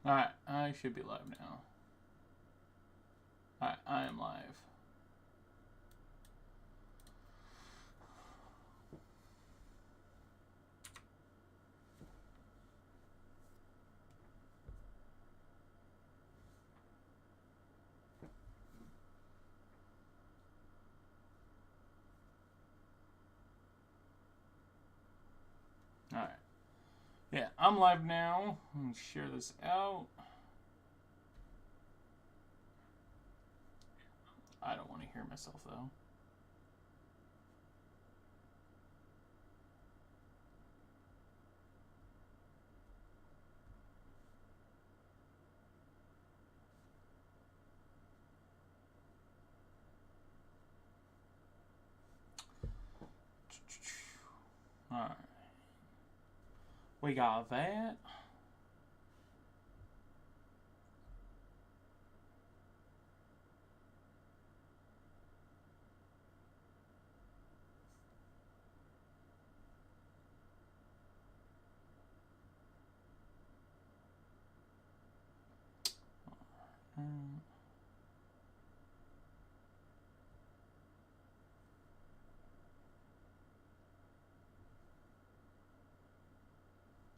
Alright, I should be live now. Alright, I am live. Alright. Yeah, I'm live now. Let me share this out. I don't want to hear myself though. Alright. We got that.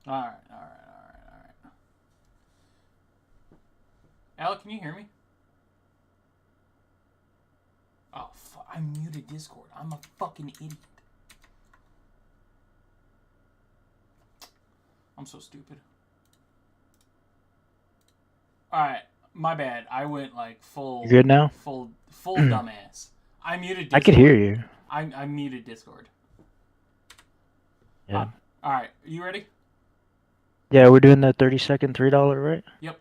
Alright. Alec, can you hear me? Oh, I muted Discord. I'm a fucking idiot. I'm so stupid. Alright, my bad. I went like full. You good now? Full dumbass. I muted Discord. I could hear you. I muted Discord. Yeah. Alright, you ready? Yeah, we're doing the 30-second $3, right? Yep.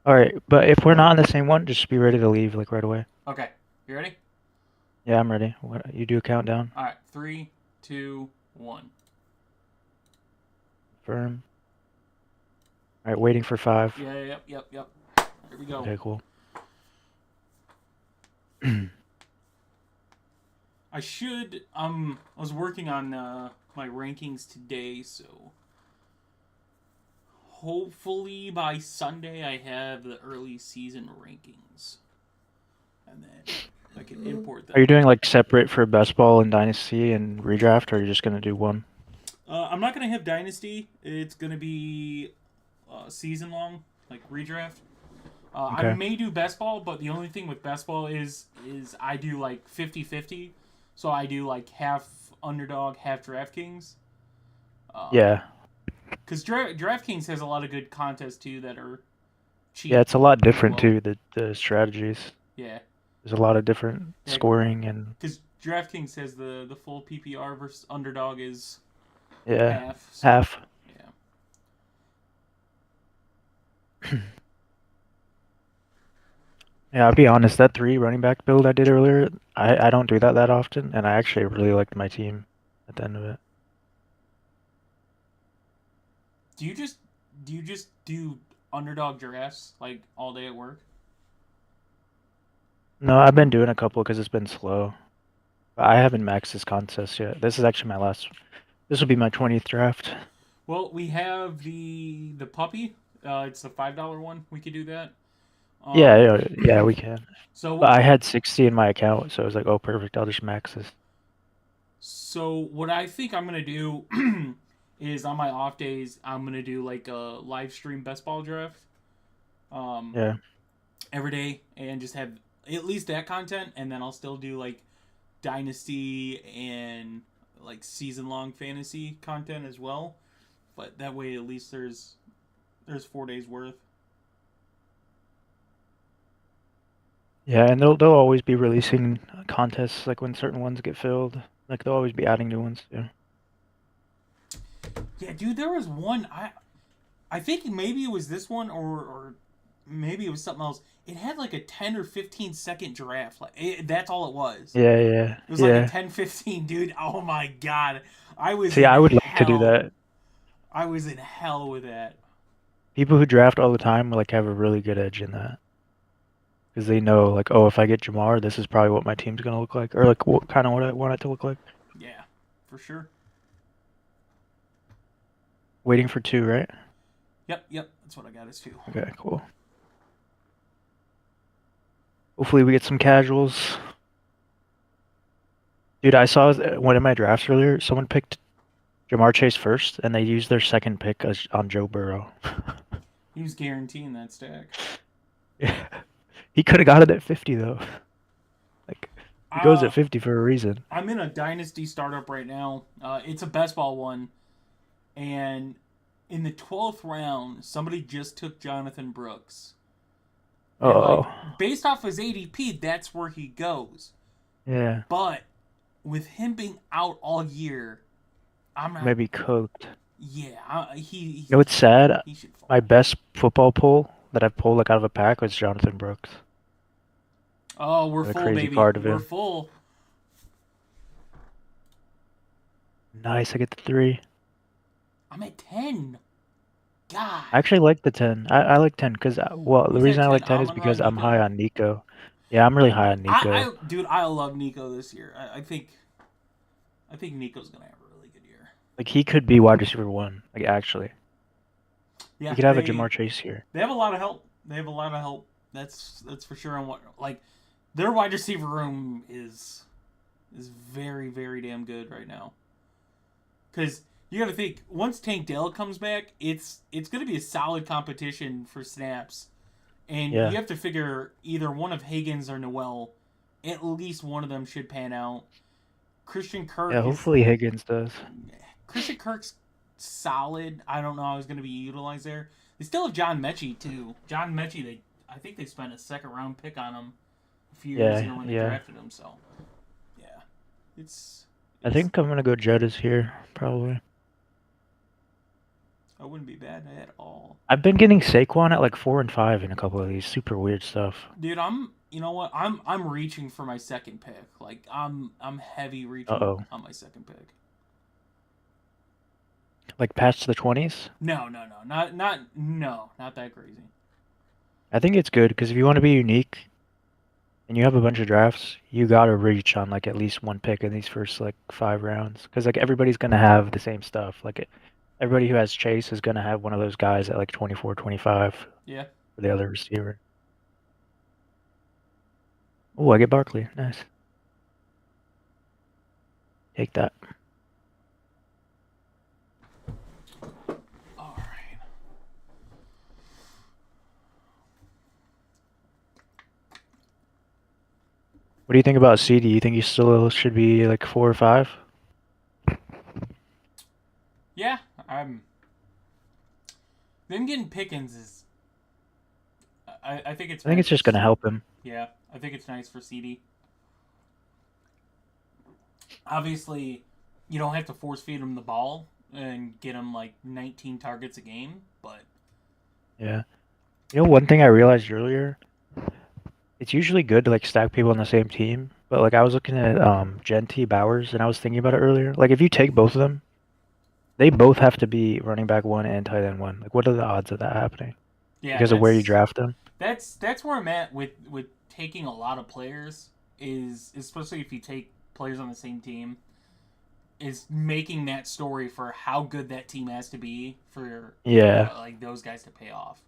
All right, but if we're not on the same one, just be ready to leave like right away. Okay, you ready? Yeah, I'm ready. What, you do a countdown. Alright, 3, 2, 1. Confirm. All right, waiting for 5. Yeah, yep. Here we go. Okay, cool. I was working on my rankings today, so hopefully by Sunday I have the early season rankings. And then I can import them. Are you doing like separate for Bestball and Dynasty and Redraft, or are you just gonna do one? I'm not going to have Dynasty. It's going to be season long, like redraft. Okay. I may do best ball, but the only thing with best ball is I do like 50-50. So I do like half Underdog, half DraftKings. Yeah. Because DraftKings has a lot of good contests too that are cheap. Yeah, it's a lot different too, the strategies. Yeah. There's a lot of different scoring and... Because DraftKings says the full PPR versus Underdog is Yeah, half. So, half. Yeah. Yeah, I'll be honest, that 3 running back build I did earlier, I don't do that often, and I actually really liked my team at the end of it. Do you just do Underdog giraffes like all day at work? No, I've been doing a couple because it's been slow. But I haven't maxed this contest yet. This is actually my last. This will be my 20th draft. Well, we have the puppy. It's the $5 one. We could do that. Yeah, we can. So But I had 60 in my account, so I was like, oh, perfect. I'll just max this. So what I think I'm gonna do is on my off days I'm gonna do like a live stream best ball draft. Yeah. Every day and just have at least that content, and then I'll still do like dynasty and like season long fantasy content as well. But that way at least there's 4 days worth. Yeah, and they'll always be releasing contests like when certain ones get filled. Like they'll always be adding new ones too. Yeah, dude, there was one I think maybe it was this one or maybe it was something else. It had like a 10 or 15 second draft. That's all it was. Yeah. It was like a 10-15, dude. Oh my god. I was See, in I would like to do hell. that. I was in hell with that. People who draft all the time like have a really good edge in that. Because they know, like, oh, if I get Jamar, this is probably what my team's gonna look like, or like what kind of what I want it to look like. Yeah, for sure. Waiting for 2, right? Yep. That's what I got as 2. Okay, cool. Hopefully we get some casuals. Dude, I saw one of my drafts earlier. Someone picked Jamar Chase first, and they used their second pick on Joe Burrow. He was guaranteeing that stack. Yeah. He could have got it at 50 though. Like he goes at 50 for a reason. I'm in a dynasty startup right now. It's a best ball one, and in the 12th round, somebody just took Jonathan Brooks. And Oh. based off his ADP, that's where he goes. Yeah. But with him being out all year, I'm not. Maybe cooked. Yeah, he. You know what's sad? He should fall. My best football pull that I've pulled like out of a pack was Jonathan Brooks. Oh, we're The full, crazy baby. part of We're it. full. Nice, I get the 3. I'm at 10. God. I actually like the 10. I like 10 because, well, the Who's reason at I 10? like 10 is Amon Ra because I'm high Nico? on Nico. Yeah, I'm really high on Nico. Dude, I love Nico this year. I think Nico's gonna have a really good year. Like he could be wide receiver 1. Like actually, Yeah, he could have a Jamar Chase here. They have a lot of help. That's for sure. On what their wide receiver room is very, very damn good right now. Because you got to think, once Tank Dell comes back, it's going to be a solid competition for snaps. And Yeah. you have to figure either one of Higgins or Noel, at least one of them should pan out. Christian Kirk. Yeah, hopefully Higgins does. Christian Kirk's solid. I don't know how he's going to be utilized there. They still have John Mechie, too. John Mechie, I think they spent a second-round pick on him a few years ago when they drafted him. So, yeah. I think I'm going to go Jettas here, probably. I wouldn't be bad at all. I've been getting Saquon at like 4 and 5 in a couple of these super weird stuff. Dude, you know what? I'm reaching for my second pick. Like I'm heavy reaching on my second pick. Like past the 20s? No, not that crazy. I think it's good because if you want to be unique and you have a bunch of drafts, you gotta reach on like at least one pick in these first like 5 rounds because like everybody's gonna have the same stuff. Like everybody who has Chase is gonna have one of those guys at like 24, 25. Yeah. For the other receiver. Oh, I get Barkley. Nice. Take that. All right. What do you think about CD? You think he still should be like 4 or 5? Yeah, them getting Pickens is. I think it's. I think it's just gonna help him. Yeah, I think it's nice for CD. Obviously, you don't have to force feed him the ball and get him like 19 targets a game, but. Yeah. You know, one thing I realized earlier, it's usually good to like stack people on the same team, but like I was looking at Genty Bowers and I was thinking about it earlier. Like if you take both of them, they both have to be running back 1 and tight end 1. Like what are the odds of that happening? Yeah, because of where you draft them. That's where I'm at with taking a lot of players, is especially if you take players on the same team, is making that story for how good that team has to be for like those guys to pay off.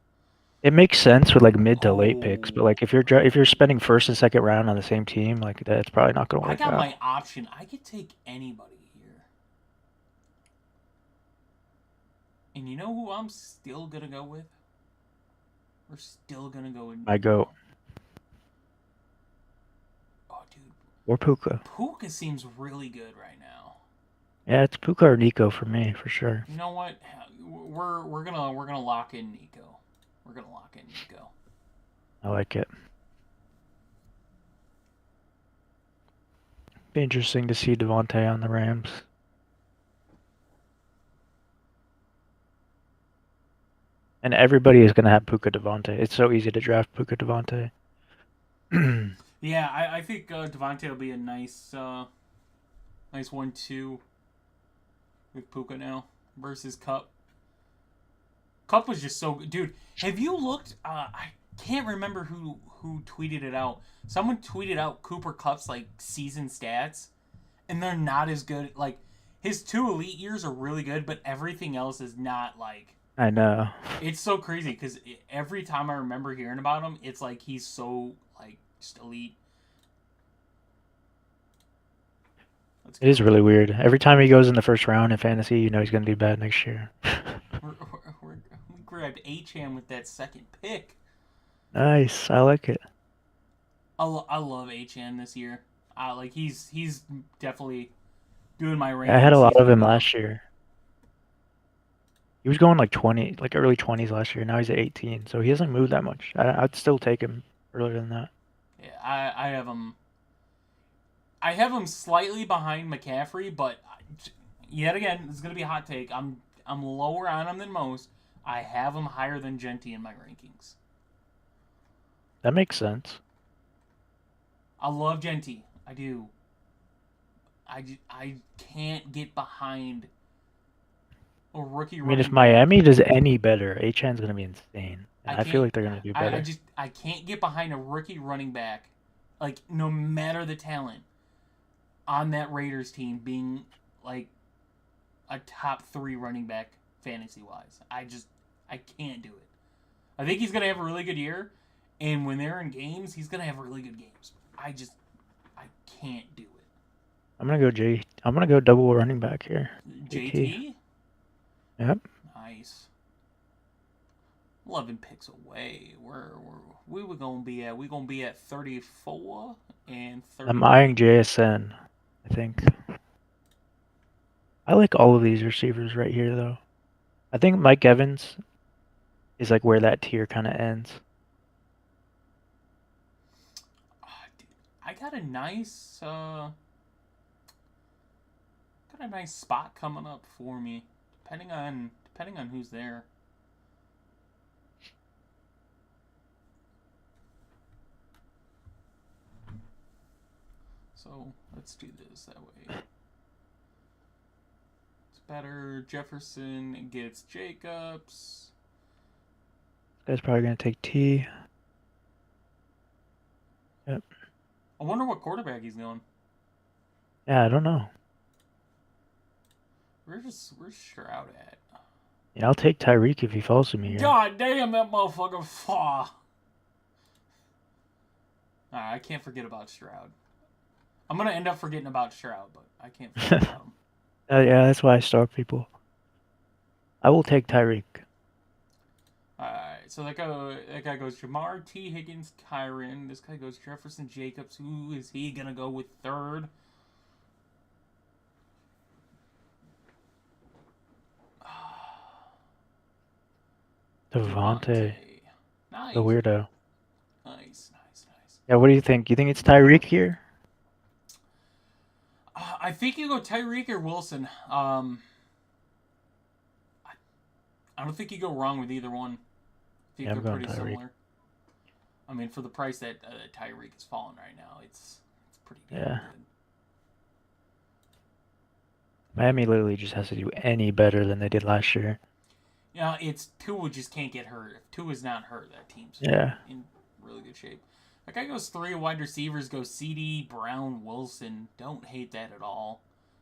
It makes sense with like mid to late picks, but like if you're spending first and second round on the same team, like that's probably not going to work out. I got my option. I could take anybody here. And you know who I'm still going to go with? We're still going to go with I go. Oh, dude. Or Puka. Puka seems really good right now. Yeah, it's Puka or Nico for me, for sure. You know what? We're gonna lock in Nico. We're gonna lock in Nico. I like it. Be interesting to see Devontae on the Rams. And everybody is going to have Puka Devontae. It's so easy to draft Puka Devontae. Yeah, I think Devontae will be a nice 1-2 with Puka now versus Cup. Cup was just so good. Dude, have you looked? I can't remember who tweeted it out. Someone tweeted out Cooper Kupp's like season stats, and they're not as good. Like his 2 elite years are really good, but everything else is not like I know. It's so crazy because every time I remember hearing about him, it's like he's so like just elite. Let's It is go. really weird. Every time he goes in the first round in fantasy, you know he's gonna do bad next year. We grabbed Acham with that second pick. Nice. I like it. I love Acham this year. Like he's definitely doing my I had ranking a lot of season him good. last year. He was going like 20, like early 20s last year. Now he's at 18, so he hasn't moved that much. I'd still take him earlier than that. Yeah, I have him. I have him slightly behind McCaffrey, but yet again, it's gonna be a hot take. I'm lower on him than most. I have him higher than Genty in my rankings. That makes sense. I love Genty. I do. I can't get behind a rookie I mean, if running back. Miami does any better, Achan's gonna be insane, and I I feel can't. like they're gonna do better. I can't get behind a rookie running back, like no matter the talent on that Raiders team being like a top 3 running back fantasy wise. I can't do it. I think he's gonna have a really good year, and when they're in games, he's gonna have really good games. I can't do it. I'm gonna go double running back here. JT. JT, Yep. nice. 11 picks away. We were gonna be at 34 and I'm 39. eyeing JSN, I think. I like all of these receivers right here, though. I think Mike Evans is like where that tier kind of ends. Dude, I got a nice spot coming up for me, depending on who's there. So let's do this that way. It's better. Jefferson gets Jacobs. This guy's probably gonna take T. Yep. I wonder what quarterback he's going. Yeah, I don't know. Where's Stroud at? Yeah, I'll take Tyreek if he falls to me here. God damn that motherfucker! I can't forget about Stroud. I'm gonna end up forgetting about Stroud, but I can't forget about him. Yeah, that's why I start people. I will take Tyreek. Alright, so that guy goes Jamar T. Higgins, Kyron. This guy goes Jefferson Jacobs. Who is he gonna go with third? Devontae, Nice. the weirdo. Nice. Yeah, what do you think? You think it's Tyreek here? I think you go Tyreek or Wilson. I don't think you go wrong with either one. I think Yeah, I'm they're going pretty Tyreek. similar. I mean, for the price that Tyreek is falling right now, it's pretty damn Yeah. good. Miami literally just has to do any better than they did last year. Yeah, it's Tua just can't get hurt. If Tua's not hurt, that team's Yeah. in really good shape. That guy goes 3 wide receivers, goes CD, Brown, Wilson. Don't hate that at all.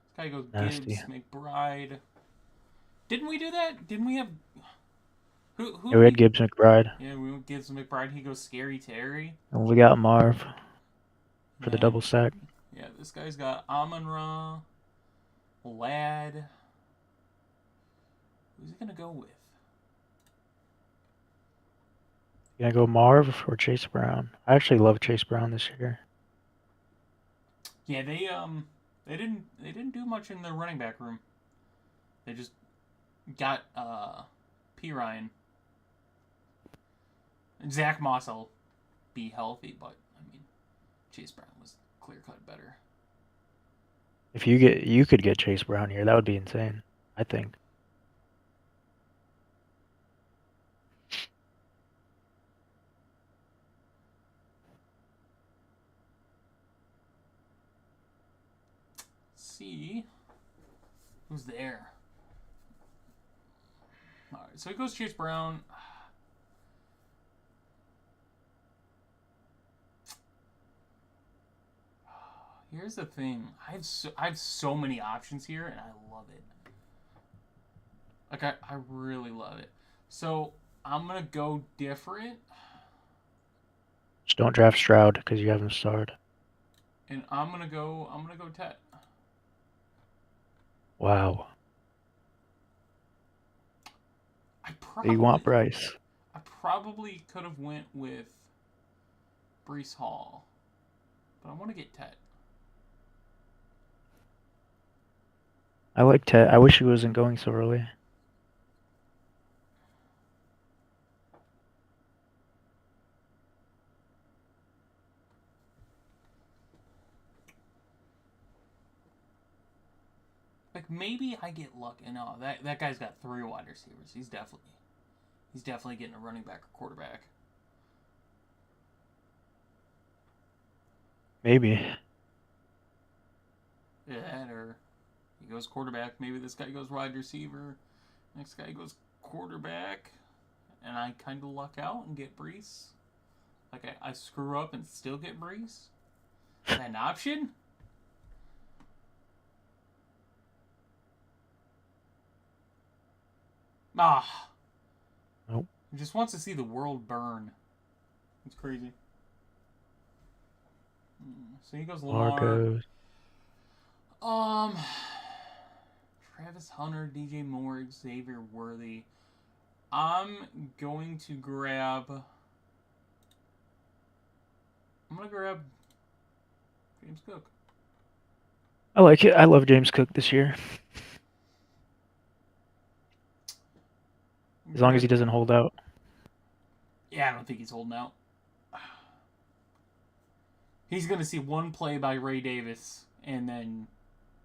This guy goes Nasty. Gibbs, McBride. Didn't we do that? Didn't we have who Yeah, we had Gibbs McBride. Yeah, we went Gibbs McBride. He goes Scary Terry. And we got Marv for the Yeah, double stack. yeah. This guy's got Amon Ra, Lad. Who's he gonna go with? You gonna go Marv or Chase Brown? I actually love Chase Brown this year. Yeah, they didn't do much in the running back room. They just got P Ryan. Zach Moss will be healthy, but I mean, Chase Brown was clear cut better. If you could get Chase Brown here, that would be insane. I think. Let's see who's there. All right, so it goes Chase Brown. Here's the thing. I have so many options here, and I love it. Like I really love it. So I'm gonna go different, Just don't draft Stroud because you have him starred. and I'm gonna go Tet. Wow. I You want probably Bryce. I probably could have went with Brees Hall, but I want to get Tet. I like Ted. I wish he wasn't going so early. Like maybe I get lucky. No, that guy's got 3 wide receivers. He's definitely getting a running back or quarterback. Maybe. Yeah, or he goes quarterback. Maybe this guy goes wide receiver. Next guy goes quarterback, and I kind of luck out and get Brees. Like I screw up and still get Brees. Is that an option? Ah, Nope. he just wants to see the world burn. It's crazy. So he goes Lamar. Margos. Um, Travis Hunter, DJ Moore, Xavier Worthy. I'm going to grab. I'm gonna grab James Cook. I like it. I love James Cook this year. As long as he doesn't hold out. Yeah, I don't think he's holding out. He's gonna see one play by Ray Davis and then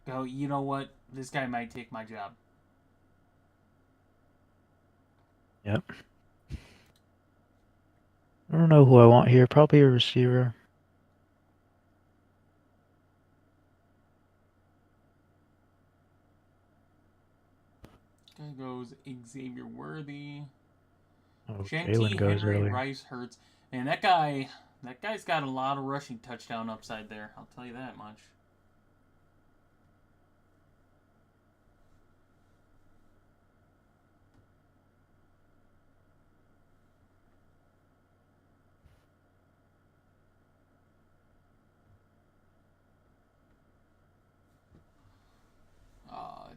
go, you know what? This guy might take my job. Yep. I don't know who I want here. Probably a receiver. Guy goes Xavier Worthy. Oh, Shanti, Jalen goes Henry, early. Rice, Hurts. And that guy's got a lot of rushing touchdown upside there. I'll tell you that much.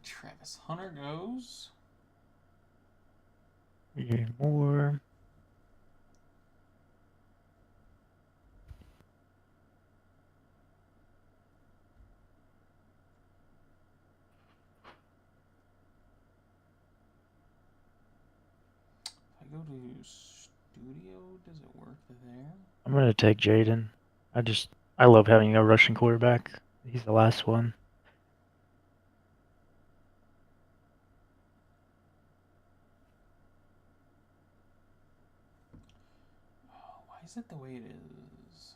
Travis Hunter goes. More. If I go to studio, does it work there? I'm gonna take Jaden. I love having a Russian quarterback. He's the last one. Oh, why is it the way it is?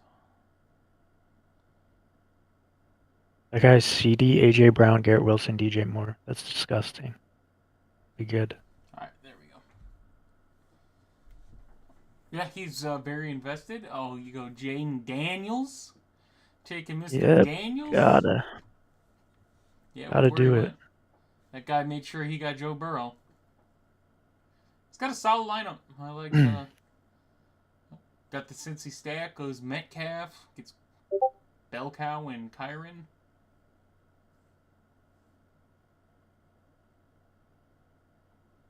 That guy's CD, AJ Brown, Garrett Wilson, DJ Moore. That's disgusting. Be good. All right, there we go. Yeah, he's very invested. Oh, you go Jaden Daniels, taking Mr. Yep. Daniels. Gotta. Yeah, Gotta with where he do it. went. That guy made sure he got Joe Burrow. He's got a solid lineup. I like. Got the Cincy stack. Goes Metcalf. Gets Bell Cow and Kyron.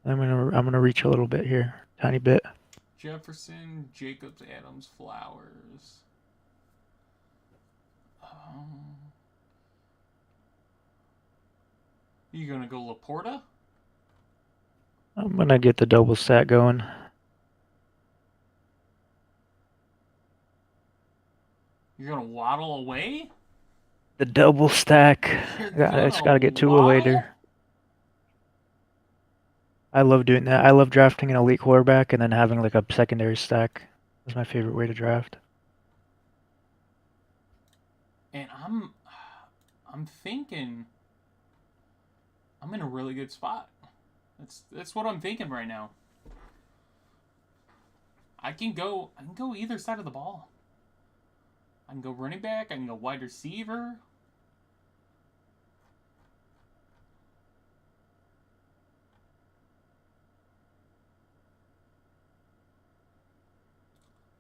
I'm gonna reach a little bit here. Tiny bit. Jefferson, Jacobs, Adams, Flowers. You gonna go Laporta? I'm gonna get the double stack going. You're gonna waddle away? The double stack. You're I just gonna gotta get Tua waddle? later. I love doing that. I love drafting an elite quarterback and then having like a secondary stack. That's my favorite way to draft. And I'm thinking I'm in a really good spot. That's what I'm thinking right now. I can go either side of the ball. I can go running back, I can go wide receiver.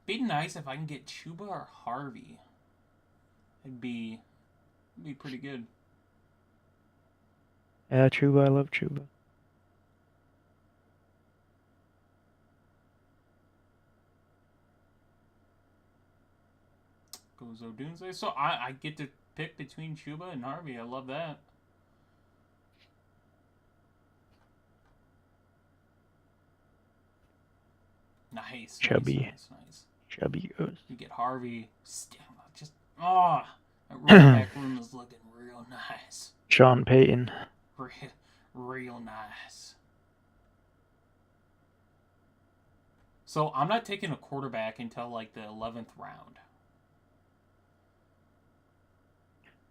Be nice if I can get Chuba or Harvey. It'd be pretty good. Yeah, Chuba. I love Chuba. Goes Odunze. So I get to pick between Chuba and Harvey. I love that. Nice. Chubby. Nice. Chubby goes. You get Harvey. Just that running back room is looking real nice. Sean Payton. Real nice. So I'm not taking a quarterback until like the 11th round.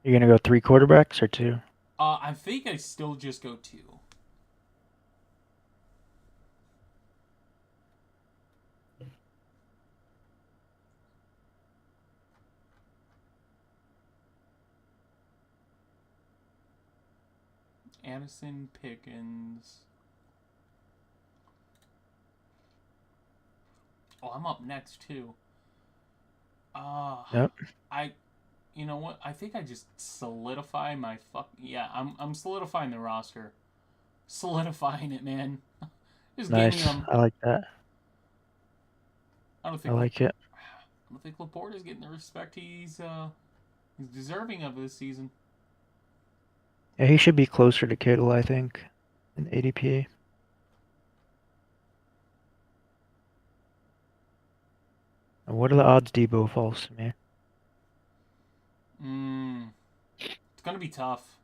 You're gonna go 3 quarterbacks or 2? I think I still just go 2. Addison, Pickens. Oh, I'm up next too. Yep. You know what? I think I just solidify my I'm solidifying the roster. Solidifying it, man. Just Nice. getting them. I like that. I don't like it. I don't think Laporte is getting the respect he's deserving of this season. Yeah, he should be closer to Kittle, I think, in ADP. And what are the odds Debo falls to me? It's gonna be tough.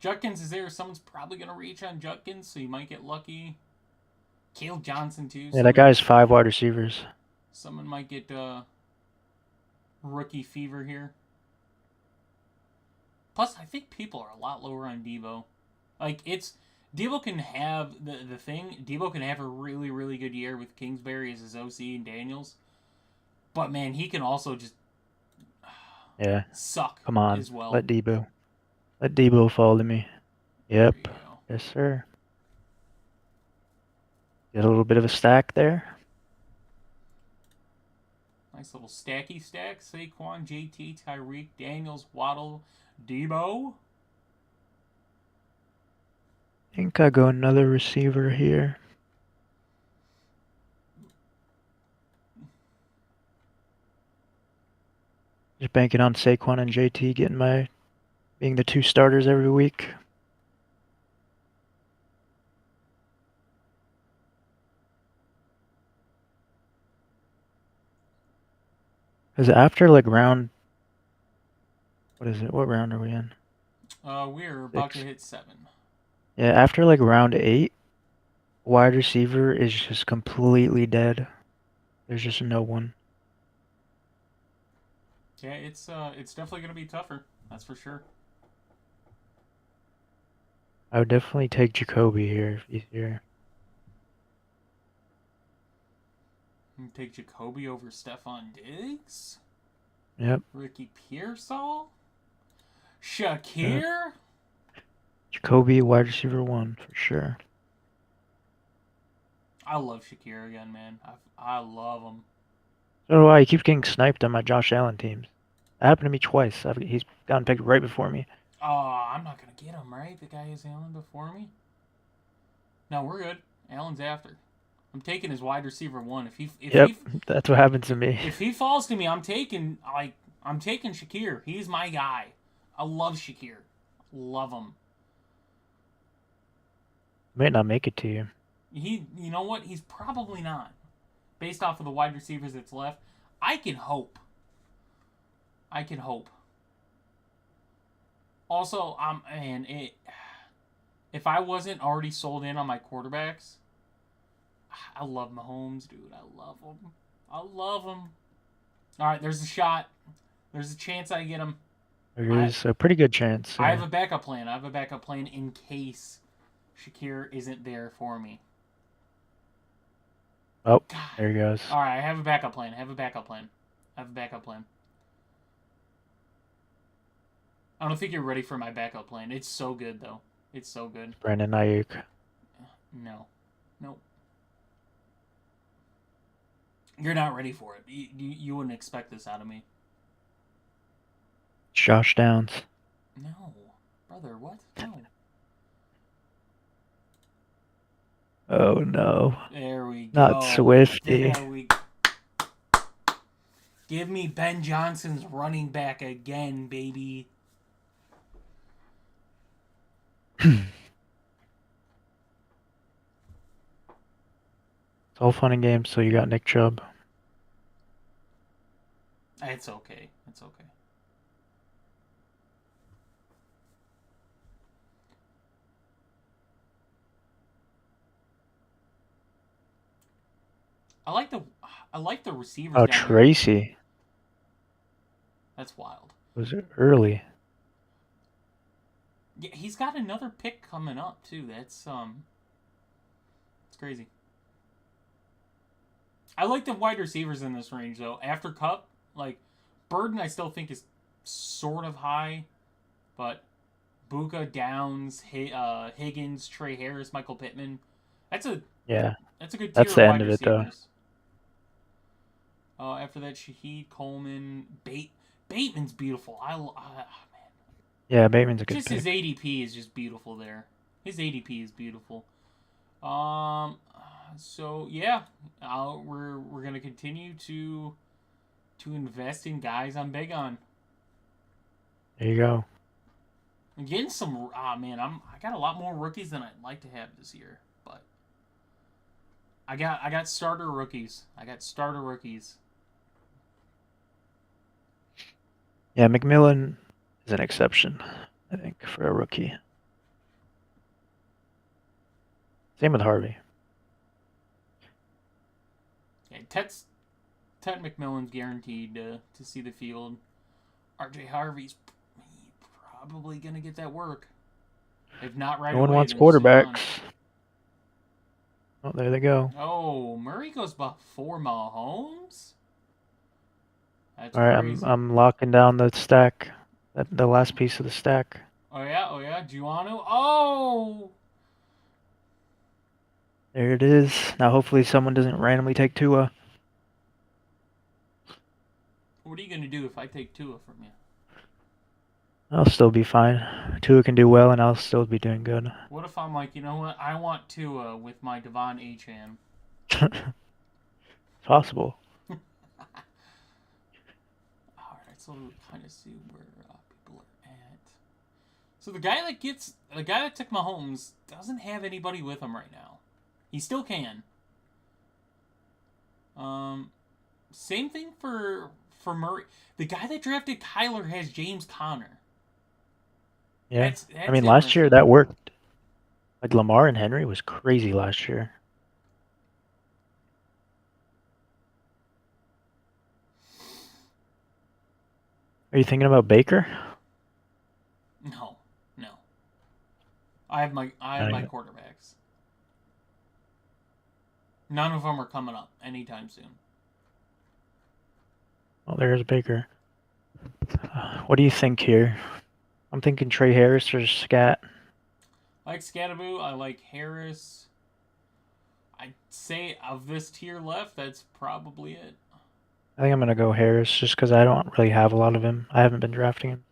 Judkins is there. Someone's probably gonna reach on Judkins, so you might get lucky. Caleb Johnson too. Yeah, that guy's 5 wide receivers. Someone might get rookie fever here. Plus, I think people are a lot lower on Debo. Like Debo can have the thing. Debo can have a really really good year with Kingsbury as his OC and Daniels, but man, he can also just suck. Come on, as well. Let Debo fall to me. Yep. Yes, sir. Get a little bit of a stack there. Nice little stacky stack. Saquon, JT, Tyreek, Daniels, Waddle, Debo. I think I go another receiver here. Just banking on Saquon and JT being the 2 starters every week. Because after like round, what is it? What round are we in? We're about to hit 7. Yeah, after like round 8, wide receiver is just completely dead. There's just no one. Yeah, it's definitely gonna be tougher. That's for sure. I would definitely take Jacoby here if he's here. You take Jacoby over Stephon Diggs. Yep. Ricky Pearsall. Shakir. Jacoby, wide receiver 1 for sure. I love Shakir again, man. I love him. So do I. He keeps getting sniped on my Josh Allen teams. That happened to me twice. He's gotten picked right before me. Oh, I'm not gonna get him, right? The guy is Allen before me. No, we're good. Allen's after. I'm taking his wide receiver 1. That's what happens to me. If he falls to me, I'm taking Shakir. He's my guy. I love Shakir. Love him. Might not make it to you. You know what? He's probably not. Based off of the wide receivers that's left, I can hope. Also, if I wasn't already sold in on my quarterbacks, I love Mahomes, dude. I love him. All right, there's a shot. There's a chance I get him. There is a pretty good chance. I have a backup plan. In case Shakir isn't there for me. Oh, God. There he goes. All right, I have a backup plan. I don't think you're ready for my backup plan. It's so good, though. It's so good. Brandon Ayuk. No. Nope. You're not ready for it. You wouldn't expect this out of me. Josh Downs. No, brother, what? No. Oh no. There we Not go. Swifty. There we. Give me Ben Johnson's running back again, baby. It's all fun and games, so you got Nick Chubb. It's okay. It's okay. I like the receivers Oh, down there. Tracy. That's wild. Was it early? Yeah, he's got another pick coming up too. It's crazy. I like the wide receivers in this range though. After Cup, like Burden, I still think is sort of high, but Buka, Downs, Higgins, Trey Harris, Michael Pittman. That's a Yeah. that's a good tier That's of the wide end of it though. receivers. After that, Shaheed, Coleman, Bateman's beautiful. Man, Yeah, Bateman's a good just his pick. ADP is just beautiful there. His ADP is beautiful. So yeah, we're gonna continue to invest in guys I'm big on. There you go. I'm getting some. Man, I got a lot more rookies than I'd like to have this year, but I got starter rookies. Yeah, McMillan is an exception, I think, for a rookie. Same with Harvey. Yeah, Ted McMillan's guaranteed to see the field. RJ Harvey's probably gonna get that work. If not right No one away, wants then soon on. quarterbacks. Oh, there they go. Oh, Murray goes before Mahomes. That's All right, crazy. I'm locking down the stack, the last piece of the stack. Oh yeah. Do you want to? Oh, There it is. Now hopefully someone doesn't randomly take Tua. what are you gonna do if I take Tua from you? I'll still be fine. Tua can do well, and I'll still be doing good. What if I'm like, you know what? I want Tua with my Devon Achane. Possible. All right, so we kind of see where people are at. So the guy that took Mahomes doesn't have anybody with him right now. He still can. Same thing for Murray. The guy that drafted Kyler has James Conner. Yeah. That's I mean, last year interesting. that worked. Like Lamar and Henry was crazy last year. Are you thinking about Baker? No, no. I have my quarterbacks. None of them are coming up anytime soon. Oh, there's Baker. What do you think here? I'm thinking Trey Harris or Scat. I like Scattaboo. I like Harris. I'd say of this tier left, that's probably it. I think I'm gonna go Harris just because I don't really have a lot of him. I haven't been drafting him.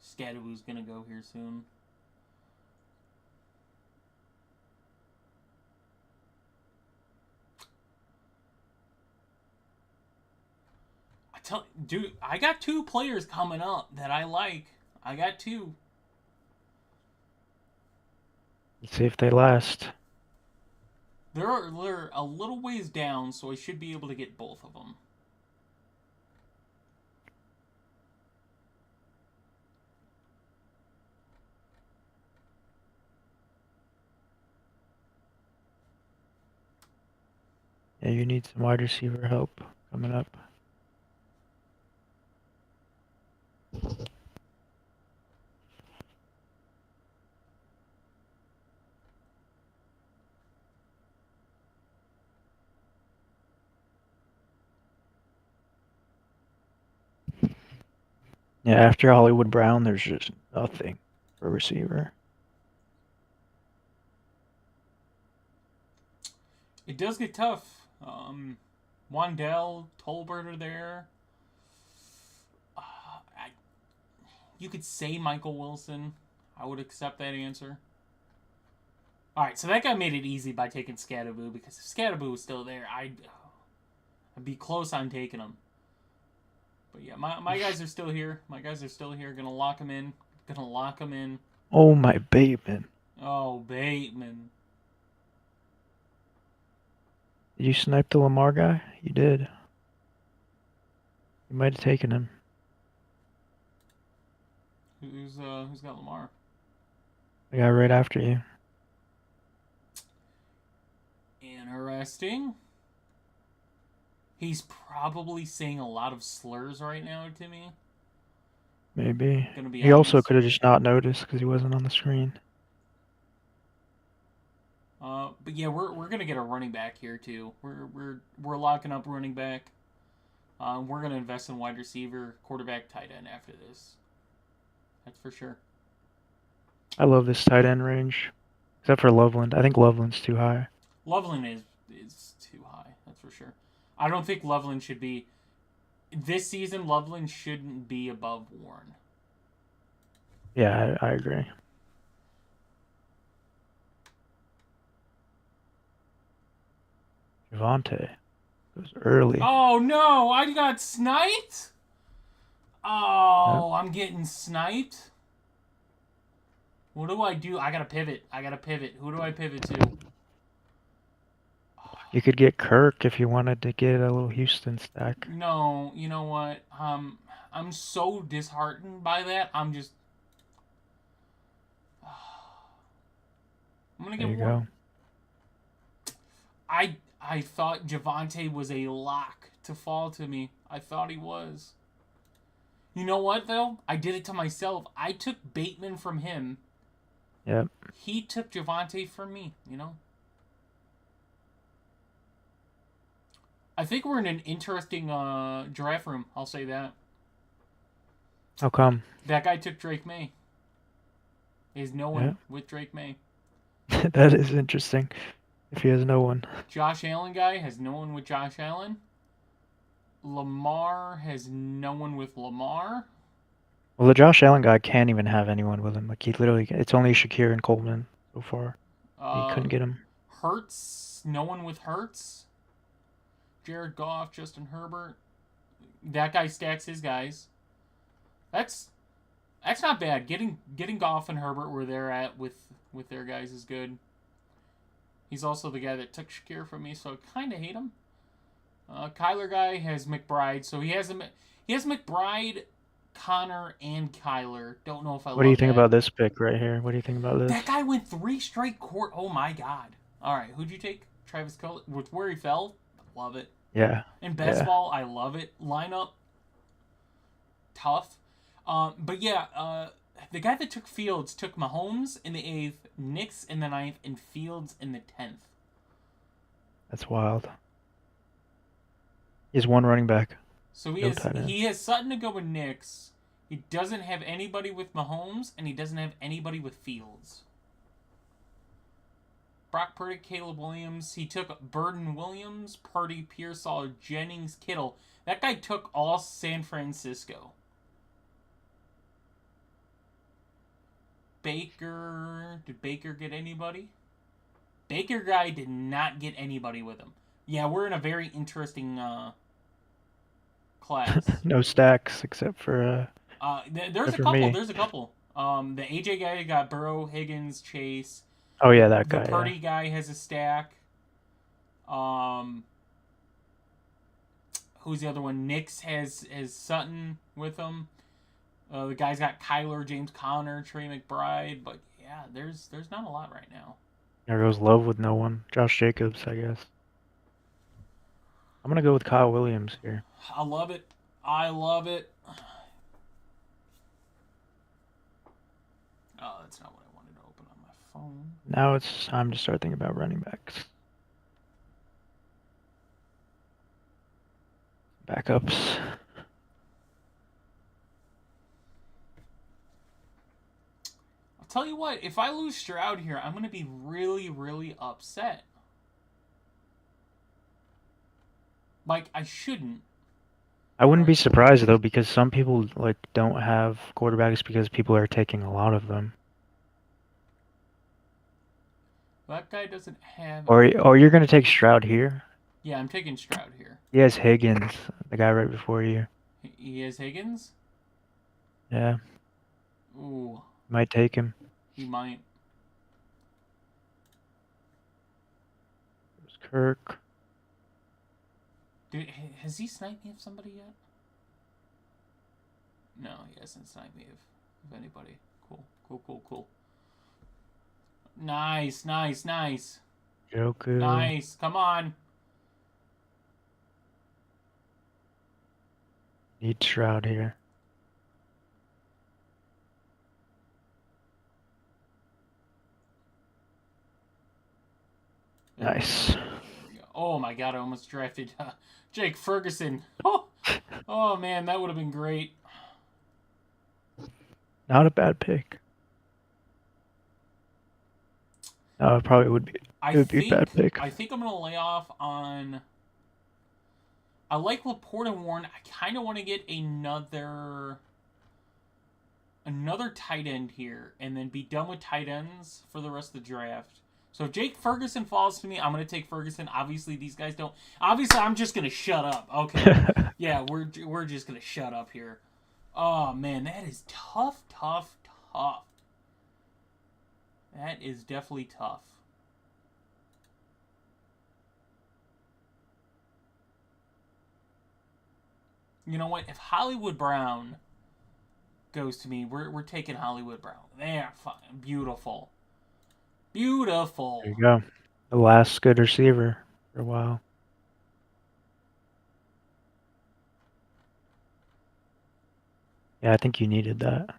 Scattaboo's gonna go here soon. Dude, I got two players coming up that I like. I got two. Let's see if they last. They're a little ways down, so I should be able to get both of them. Yeah, you need some wide receiver help coming up. Yeah, after Hollywood Brown, there's just nothing. for a receiver. It does get tough. Wandell, Tolbert are there. I, you could say Michael Wilson. I would accept that answer. All right, so that guy made it easy by taking Scatterboo, because if Scatterboo was still there, I'd be close on taking him. But yeah, my guys are still here. My guys are still here. Gonna lock him in. Gonna lock him in. Oh, my Bateman. Oh, Bateman. Did you snipe the Lamar guy? You did. You might have taken him. Who's got Lamar? The guy right after you. Interesting. He's probably saying a lot of slurs right now to me. Maybe. Gonna be He also honest. could have just not noticed because he wasn't on the screen. But yeah, we're gonna get a running back here too. We're locking up running back. We're gonna invest in wide receiver, quarterback, tight end after this. That's for sure. I love this tight end range. Except for Loveland. I think Loveland's too high. Loveland is too high. That's for sure. I don't think Loveland should be this season. Loveland shouldn't be above Warren. Yeah, I agree. Javante. It was early. Oh no! I got sniped. Yep. Oh, I'm getting sniped. What do I do? I gotta pivot. I gotta pivot. Who do I pivot to? You could get Kirk if you wanted to get a little Houston stack. No, you know what? I'm so disheartened by that. I'm just. I'm gonna There get you Warren. go. I thought Javante was a lock to fall to me. I thought he was. You know what though? I did it to myself. I took Bateman from him. Yep. He took Javante from me. You know. I think we're in an interesting draft room. I'll say that. How come? That guy took Drake May. There's no one Yeah. with Drake May. That is interesting. If he has no one. Josh Allen guy has no one with Josh Allen. Lamar has no one with Lamar. Well, the Josh Allen guy can't even have anyone with him. Like he literally, it's only Shakir and Coleman so far. He couldn't get him. Hurts, no one with Hurts. Jared Goff, Justin Herbert. That guy stacks his guys. That's not bad. Getting Goff and Herbert where they're at with their guys is good. He's also the guy that took Shakir from me, so I kind of hate him. Kyler guy has McBride, so he has McBride, Connor, and Kyler. Don't know if I love that. What do you think about this pick right here? What do you think about this? That guy went 3 straight court. Oh my god. All right, who'd you take? Travis Kelce with where he fell. Love it. Yeah. And Bestball, I love it. Lineup, tough. But yeah, the guy that took Fields took Mahomes in the 8th, Nix in the 9th, and Fields in the 10th. That's wild. He has one running back. So No tight end. he has Sutton to go with Nix. He doesn't have anybody with Mahomes, and he doesn't have anybody with Fields. Brock Purdy, Caleb Williams. He took Burden Williams, Purdy, Pearsall, Jennings, Kittle. That guy took all San Francisco. Baker. Did Baker get anybody? Baker guy did not get anybody with him. Yeah, we're in a very interesting class. No stacks except for There's a for couple. me. There's a couple. The AJ guy got Burrow, Higgins, Chase. Oh yeah, that The guy. Purdy guy has a stack. Who's the other one? Nix has Sutton with him. The guy's got Kyler, James Conner, Trey McBride, but yeah, there's not a lot right now. There goes Love with no one. Josh Jacobs, I guess. I'm gonna go with Kyle Williams here. I love it. I love it. Oh, that's not what I wanted to open on my phone. Now it's time to start thinking about running backs. Backups. tell you what, if I lose Stroud here, I'm going to be really, really upset. Like, I shouldn't. I wouldn't be surprised though, because some people like don't have quarterbacks because people are taking a lot of them. That guy doesn't have... Or you're gonna take Stroud here? Yeah, I'm taking Stroud here. He has Higgins, the guy right before you. He has Higgins? Yeah, Ooh, might take him. he might. There's Kirk. Dude, has he sniped me of somebody yet? No, he hasn't sniped me of anybody. Cool, cool, cool, cool. Nice, nice, nice. Joku. Nice, come on. Need Stroud here. Nice. Oh my god, I almost drafted Jake Ferguson. Oh, oh man, that would have been great. Not a bad pick. No, it probably would be. It would be a bad pick. I think I'm gonna lay off on. I like Laporte and Warren. I kind of want to get another tight end here, and then be done with tight ends for the rest of the draft. So if Jake Ferguson falls to me, I'm gonna take Ferguson. Obviously, these guys don't. Obviously, I'm just gonna shut up. Okay, yeah, we're just gonna shut up here. Oh man, that is tough, tough, tough. That is definitely tough. You know what? If Hollywood Brown goes to me, we're taking Hollywood Brown. There, fine, beautiful, beautiful. There you go. The last good receiver for a while. Yeah, I think you needed that.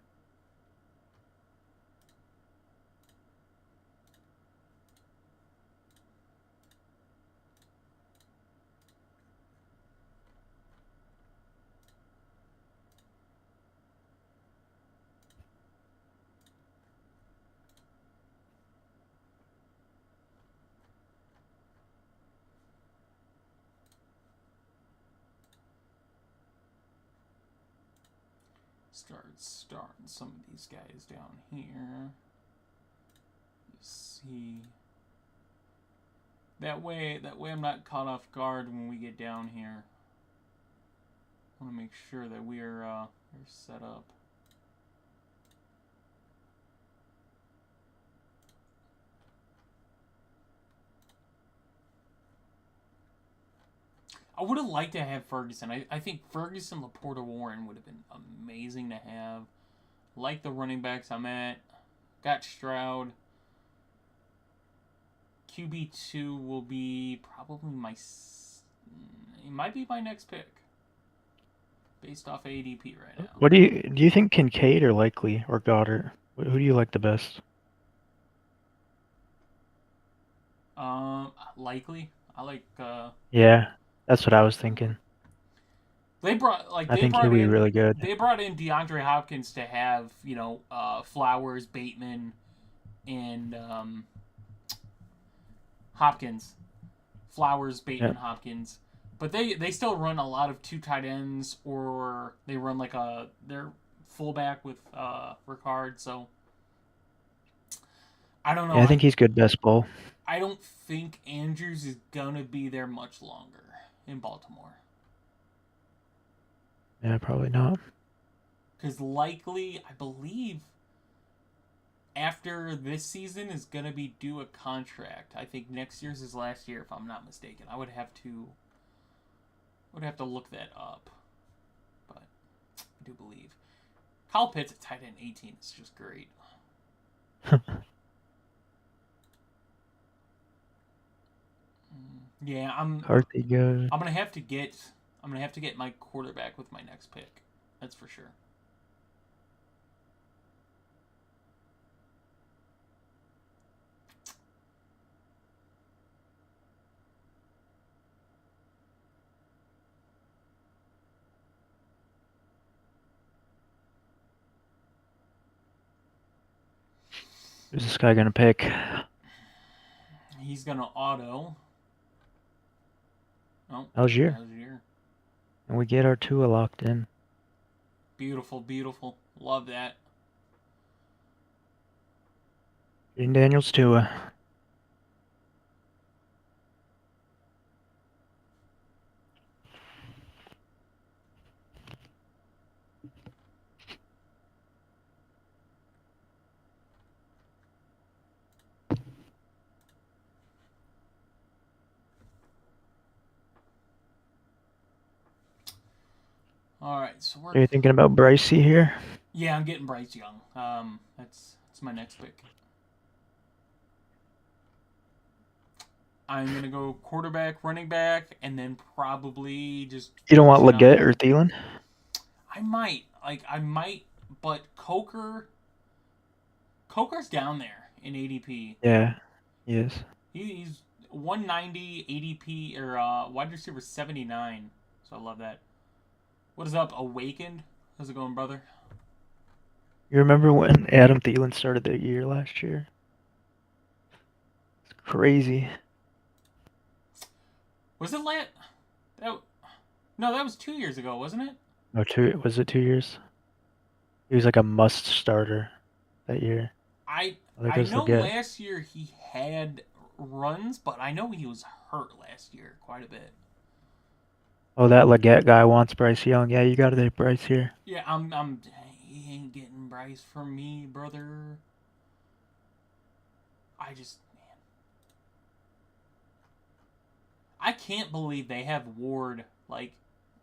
Starting some of these guys down here. You see. That way I'm not caught off guard when we get down here. I want to make sure that we're set up. I would have liked to have Ferguson. I think Ferguson, Laporta, Warren would have been amazing to have. Like the running backs I'm at. Got Stroud. QB2 will be probably it might be my next pick. Based off ADP right now. What do you think Kincaid or Likely or Goddard? Who do you like the best? Likely. I like Yeah, that's what I was thinking. I think he'll be really good. They brought in DeAndre Hopkins to have, Flowers, Bateman, and Hopkins. Flowers, Bateman, Hopkins. But they still run a lot of two tight ends, or they run their fullback with Ricard, so I don't know. Yeah, I think he's good best ball. I don't think Andrews is gonna be there much longer in Baltimore. Yeah, probably not. Because likely, I believe, after this season is gonna be due a contract. I think next year's his last year, if I'm not mistaken. I would have to look that up, but I do believe Kyle Pitts at tight end 18 is just great. Yeah, I'm gonna have to get my quarterback with my next pick. That's for sure. Who's this guy gonna pick? He's gonna auto. Oh, Algier. Algier. And we get our Tua locked in. Beautiful, beautiful. Love that. Jaden Daniels Tua. All right, so we're. Are you thinking about Brycey here? Yeah, I'm getting Bryce Young. That's my next pick. I'm gonna go quarterback, running back, and then probably just You don't Bryce want Young. Leggett or Thielen? I might, but Coker's down there in ADP. Yeah, he is. He's 190 ADP or wide receiver 79. So I love that. What is up, Awakened? How's it going, brother? You remember when Adam Thielen started the year last year? It's crazy. Was it that? No, that was 2 years ago, wasn't it? No, was it 2 years? He was like a must starter that year. There I goes know Leggett. last year he had runs, but I know he was hurt last year quite a bit. Oh, that Leggett guy wants Bryce Young. Yeah, you gotta take Bryce here. Yeah, he ain't getting Bryce from me, brother. Man, I can't believe they have Ward. Like,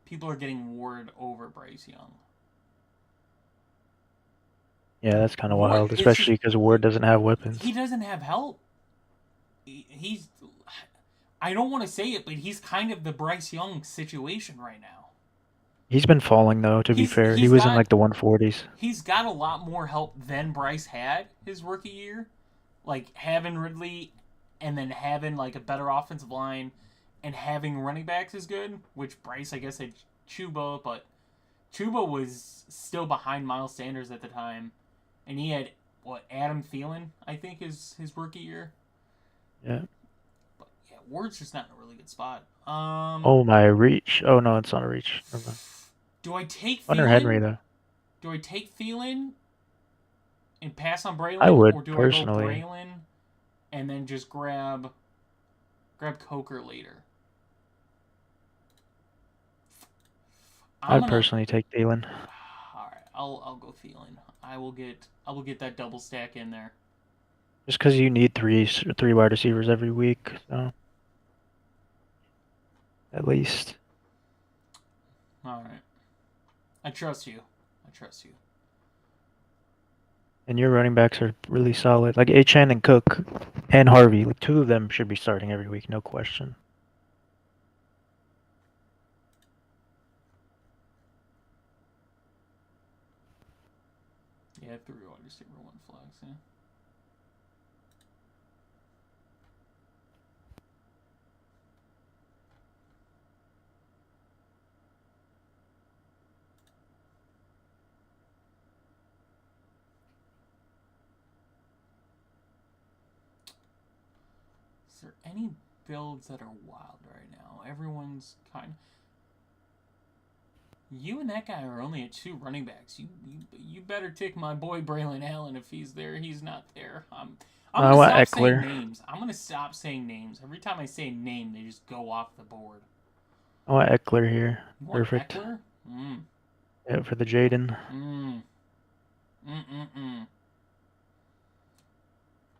people are getting Ward over Bryce Young. Yeah, that's kind of Ward, wild, it's just especially because Ward doesn't have weapons. he doesn't have help. He's I don't want to say it, but he's kind of the Bryce Young situation right now. He's been falling though, to be fair. He He's was in got like the 140s. he's got a lot more help than Bryce had his rookie year. Like having Ridley and then having like a better offensive line and having running backs is good, which Bryce I guess had Chuba, but Chuba was still behind Miles Sanders at the time. And he had Adam Thielen, I think, is his rookie year. Yeah. But yeah, Ward's just not in a really good spot. Oh, my reach. Oh, no, it's not a reach. Never mind. Do I take Hunter Henry, Thielen? though. Do I take Thielen and pass on I Braylon, would, or do I go personally. Braylon and then just grab Coker later? I'd personally take Thielen. All right, I'll go Thielen. I will get that double stack in there. Just because you need three wide receivers every week, so at least. All right, I trust you. I trust you. And your running backs are really solid. Like Achane and Cook and Harvey, like two of them should be starting every week, no question. Yeah, 3 wide receiver, 1 flex. Yeah. Is there any builds that are wild right now? Everyone's kind. You and that guy are only at 2 running backs. You better take my boy Braylon Allen if he's there. He's not there. I'm I gonna want stop saying Eckler. names. I'm gonna stop saying names. Every time I say a name, they just go off the board. I want Eckler here. You want Perfect. Eckler? Yeah, for the Jaden.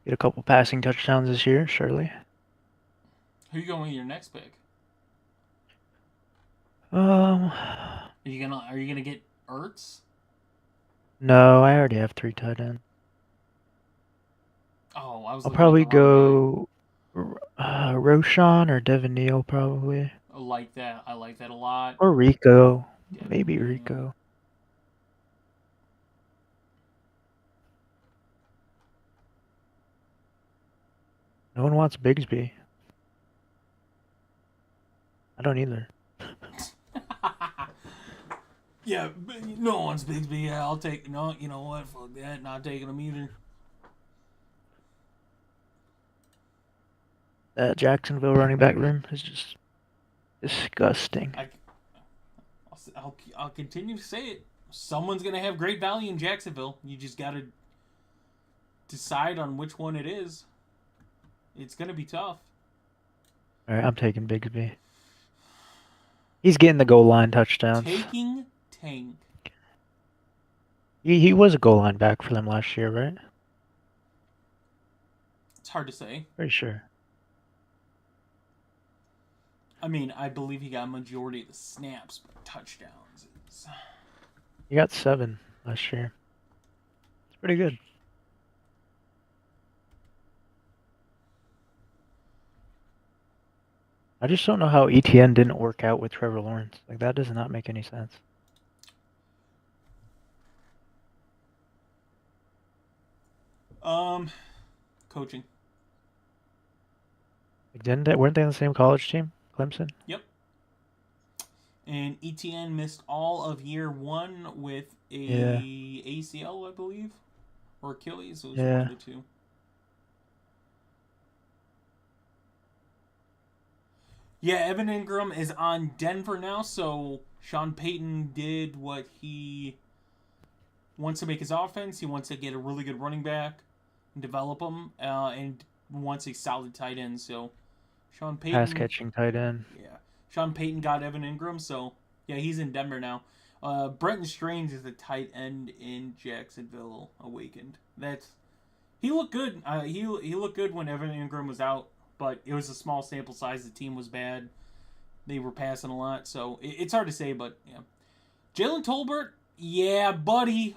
Get a couple passing touchdowns this year, surely. Who you going with your next pick? Um, Are you gonna get Ertz? no, I already have 3 tight ends. Oh, I was I'll looking at probably the wrong go Roshan or Devin Neal, probably. guy. I like that. I like that a lot. Or Rico. Devin Maybe Neal. Rico. No one wants Bigsby. I don't either. Yeah, no one's Bigsby. Yeah, I'll take. No, you know what? Fuck that. Not taking him either. That Jacksonville running back room is just disgusting. I'll continue to say it. Someone's gonna have great value in Jacksonville. You just gotta decide on which one it is. It's gonna be tough. All right, I'm taking Bigsby. He's getting the goal line touchdowns. Taking Tank. He was a goal line back for them last year, right? It's hard to say. Pretty sure. I mean, I believe he got a majority of the snaps, but touchdowns is... He got 7 last year. It's pretty good. I just don't know how ETN didn't work out with Trevor Lawrence. Like, that does not make any sense. Coaching. Like, weren't they on the same college team? Clemson? Yep. And ETN missed all of year 1 with a ACL, I believe, or Achilles. It was one of the two. Yeah, Evan Ingram is on Denver now, so Sean Payton did what he wants to make his offense. He wants to get a really good running back and develop him, and wants a solid tight end. So Sean Payton, pass catching tight end. Yeah, Sean Payton got Evan Ingram, so yeah, he's in Denver now. Brenton Strange is the tight end in Jacksonville awakened. He looked good. He looked good when Evan Ingram was out, but it was a small sample size. The team was bad. They were passing a lot, so it's hard to say. But yeah, Jalen Tolbert, yeah, buddy.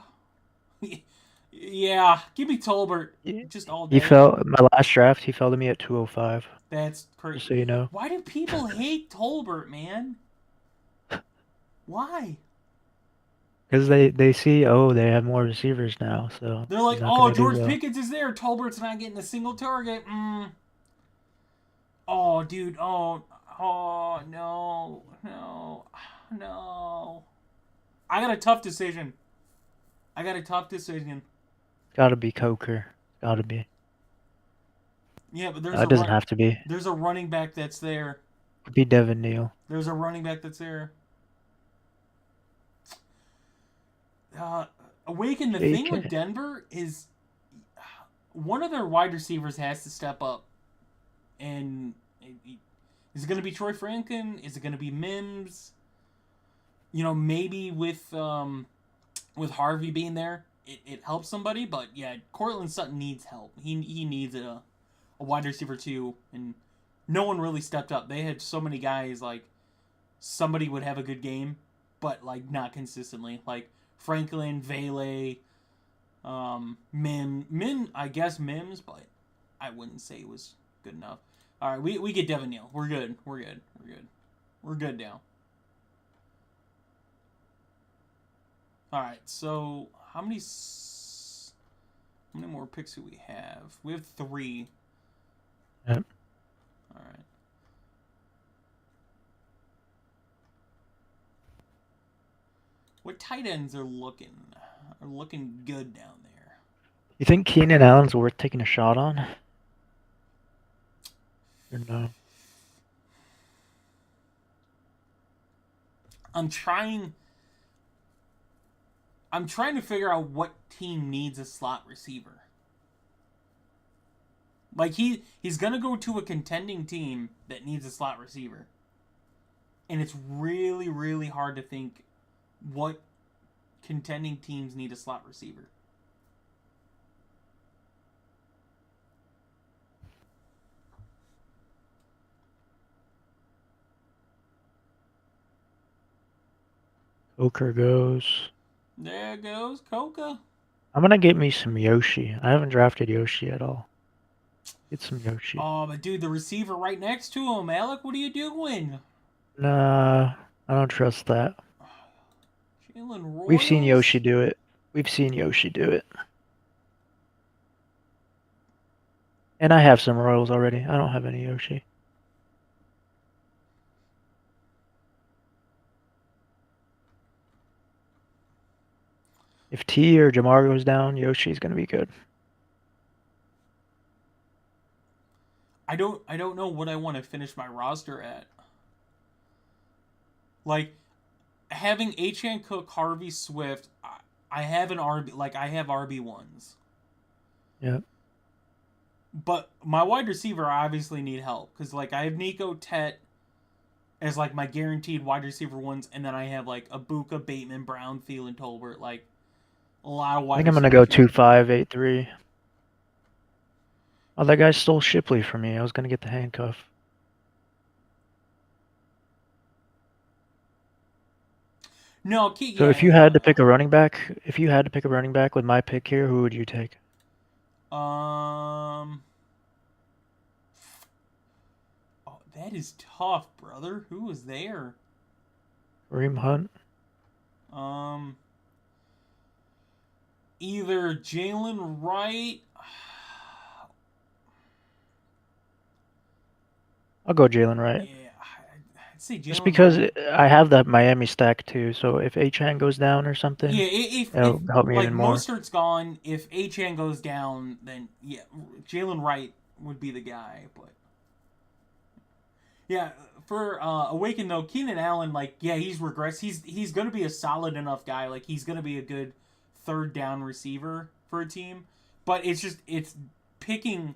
Yeah, give me Tolbert just all day. My last draft, he fell to me at 205. That's crazy. Just so you know. Why do people hate Tolbert, man? Why? Because they see, they have more receivers now, so they're like, oh, George Pickens is there. Tolbert's not getting a single target. Oh, dude. Oh, no. I got a tough decision. Gotta be Coker. Gotta be. Yeah, but it doesn't have to be. There's a running back that's there. Could be Devin Neal. There's a running back that's there. Awaken, the thing with Denver is one of their wide receivers has to step up. And is it going to be Troy Franklin? Is it going to be Mims? Maybe with Harvey being there, it helps somebody. But yeah, Cortland Sutton needs help. He needs a wide receiver too, and no one really stepped up. They had so many guys, like somebody would have a good game, but like not consistently. Like Franklin, Vele, I guess Mims, but I wouldn't say it was good enough. All right, we get Devin Neal. We're good now. All right, so how many more picks do we have? We have 3. Yep. All right. What tight ends are looking good down there? You think Keenan Allen's worth taking a shot on? Or no? I'm trying to figure out what team needs a slot receiver. Like he's gonna go to a contending team that needs a slot receiver. And it's really, really hard to think what contending teams need a slot receiver. Coker goes. There goes Coca. I'm gonna get me some Yoshi. I haven't drafted Yoshi at all. Get some Yoshi. Oh, but dude, the receiver right next to him, Alec, what are you doing? Nah, I don't trust that. Jalen Royals? We've seen Yoshi do it. And I have some Royals already. I don't have any Yoshi. If T or Jamar goes down, Yoshi's gonna be good. I don't know what I want to finish my roster at. Like having Achan Cook, Harvey Swift, I have an RB, like I have RB1s. Yeah. But my wide receiver I obviously need help cuz like I have Nico Tet as like my guaranteed wide receiver ones, and then I have like Abuka, Bateman, Brown, Thielen, Tolbert, like a lot of I wide think I'm gonna receivers. go 2-5-8-3. Oh, that guy stole Shipley from me. I was gonna get the handcuff. No, So if yeah. you had to pick a running back, with my pick here, who would you take? Oh, that is tough, brother. Who was there? Kareem Hunt? Um, either Jalen Wright. I'll go Jalen Wright. Yeah, I'd say Just Jalen because Wright. I have that Miami stack too, so if Achan goes down or something, Yeah, if it'll help me like even more. Mostert's gone, if Achan goes down, then yeah, Jalen Wright would be the guy. But yeah, for Awaken though, Keenan Allen, like yeah, he's regressed. He's gonna be a solid enough guy. Like he's gonna be a good third down receiver for a team. But it's picking,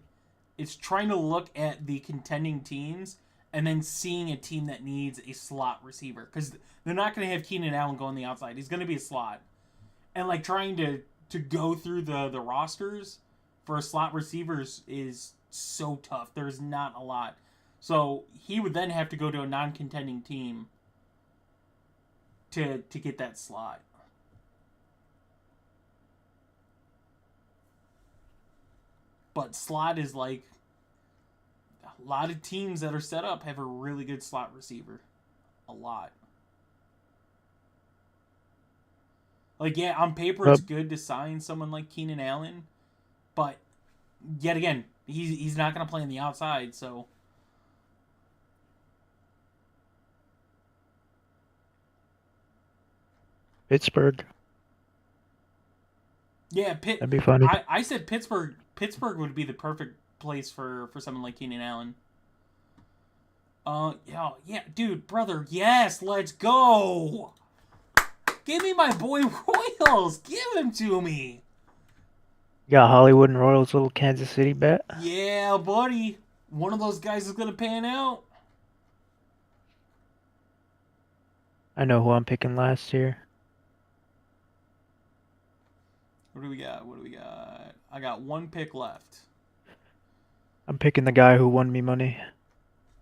it's trying to look at the contending teams and then seeing a team that needs a slot receiver because they're not going to have Keenan Allen go on the outside. He's going to be a slot, and like trying to go through the rosters for slot receivers is so tough. There's not a lot, so he would then have to go to a non-contending team to get that slot. But slot is like a lot of teams that are set up have a really good slot receiver. A lot. Like, yeah, on paper it's But good to sign someone like Keenan Allen, but yet again, he's not going to play on the outside, so. Pittsburgh, Yeah, that'd be funny. I said Pittsburgh. Pittsburgh would be the perfect place for someone like Keenan Allen. Yeah, yeah, dude, brother, yes, let's go. Give me my boy Royals. Give him to me. You got Hollywood and Royals little Kansas City bet. Yeah, buddy. One of those guys is gonna pan out. I know who I'm picking last year. What do we got? What do we got? I got one pick left. I'm picking the guy who won me money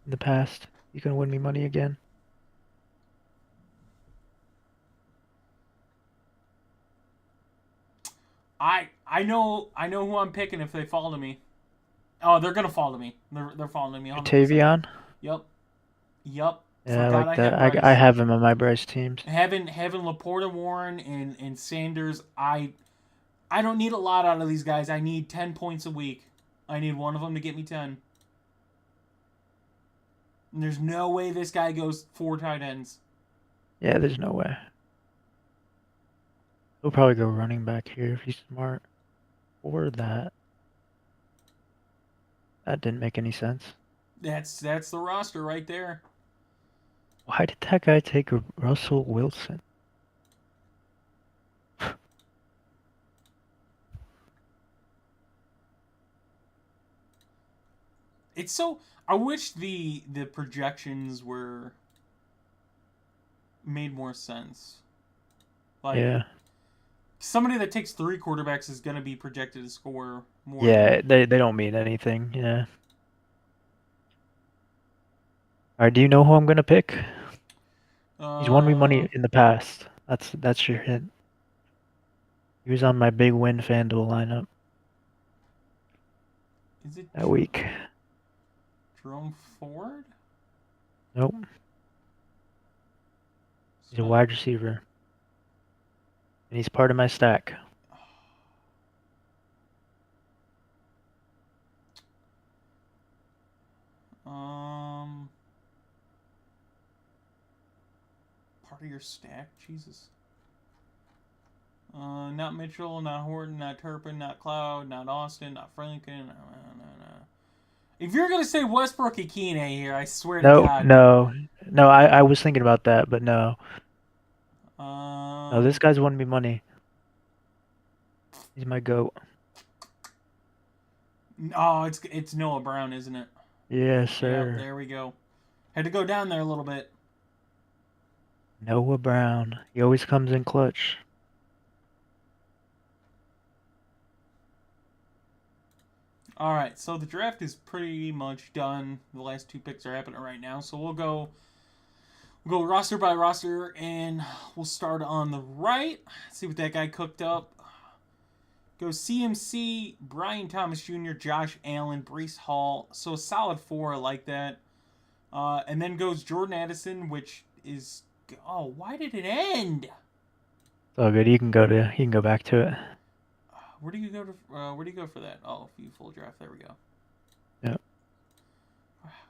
in the past. You can win me money again. I know who I'm picking if they fall to me. Oh, they're gonna fall to me. They're falling to me 100%. Tavion? Yep. Yep. Yeah, I Forgot like I that. had I Bryce. have him on my Bryce teams. Having Laporta, Warren, and Sanders, I don't need a lot out of these guys. I need 10 points a week. I need one of them to get me 10. And there's no way this guy goes 4 tight ends. Yeah, there's no way. He'll probably go running back here if he's smart. Or that. That didn't make any sense. That's the roster right there. Why did that guy take Russell Wilson? It's so I wish the projections were made more sense. Like Yeah. somebody that takes 3 quarterbacks is going to be projected to score more Yeah, than they don't mean anything. Yeah. Alright, do you know who I'm gonna pick? He's won me uh money in the past. That's your hint. He was on my big win FanDuel lineup is it that week. Jerome Ford? Nope. He's a So, wide receiver. And he's part of my stack. part of your stack, Jesus. Not Mitchell, not Horton, not Turpin, not Cloud, not Austin, not Franklin. No. If you're gonna say Westbrook Ikine here, I swear to No, God. no, no. I was thinking about that, but no, no. This Um. guy's won me money. He's my goat. Oh, it's Noah Brown, isn't it? Yes, Yep. sir. There we go. Had to go down there a little bit. Noah Brown. He always comes in clutch. All right. So the draft is pretty much done. The last two picks are happening right now. So we'll go roster by roster, and we'll start on the right. See what that guy cooked up. Go CMC, Brian Thomas Jr., Josh Allen, Brees Hall. So a solid four. I like that. And then goes Jordan Addison, which is, oh, why did it end? It's all good. You can go back to it. Where do you go to? Where do you go for that? Oh, view full draft. There we go. Yeah.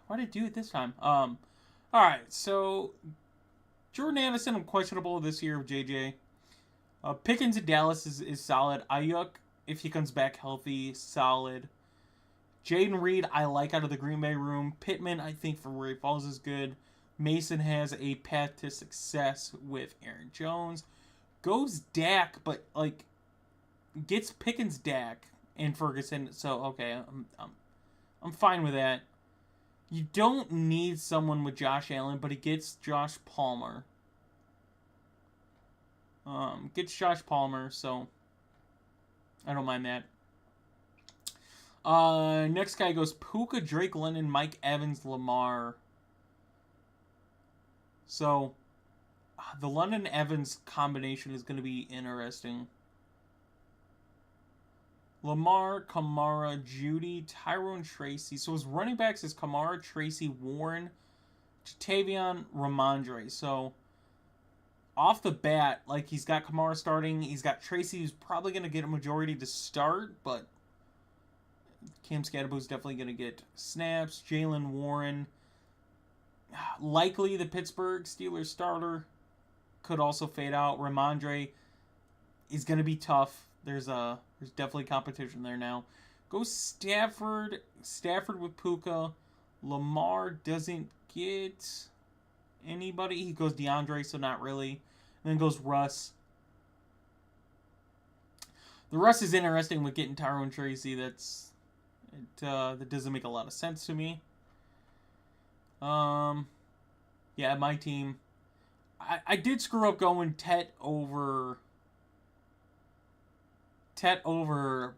Why did it do it this time? All right. So Jordan Addison, I'm questionable this year with JJ. Pickens at Dallas is solid. Ayuk, if he comes back healthy, solid. Jaden Reed, I like out of the Green Bay room. Pittman, I think for where he falls is good. Mason has a path to success with Aaron Jones. Goes Dak, but like gets Pickens, Dak, and Ferguson. So okay, I'm fine with that. You don't need someone with Josh Allen, but he gets Josh Palmer. Gets Josh Palmer, so I don't mind that. Next guy goes Puka, Drake London, Mike Evans, Lamar. So the London Evans combination is going to be interesting. Lamar, Kamara, Judy, Tyrone Tracy. So his running backs is Kamara, Tracy, Warren, Jatavion, Ramondre. So off the bat, like he's got Kamara starting, he's got Tracy who's probably going to get a majority to start, but Cam Scatterboo's definitely going to get snaps. Jalen Warren, likely the Pittsburgh Steelers starter, could also fade out. Ramondre is going to be tough. There's definitely competition there now. Go Stafford. Stafford with Puka. Lamar doesn't get anybody. He goes DeAndre, so not really. And then goes Russ. The Russ is interesting with getting Tyrone Tracy. That doesn't make a lot of sense to me. Yeah, my team. I did screw up going Tet over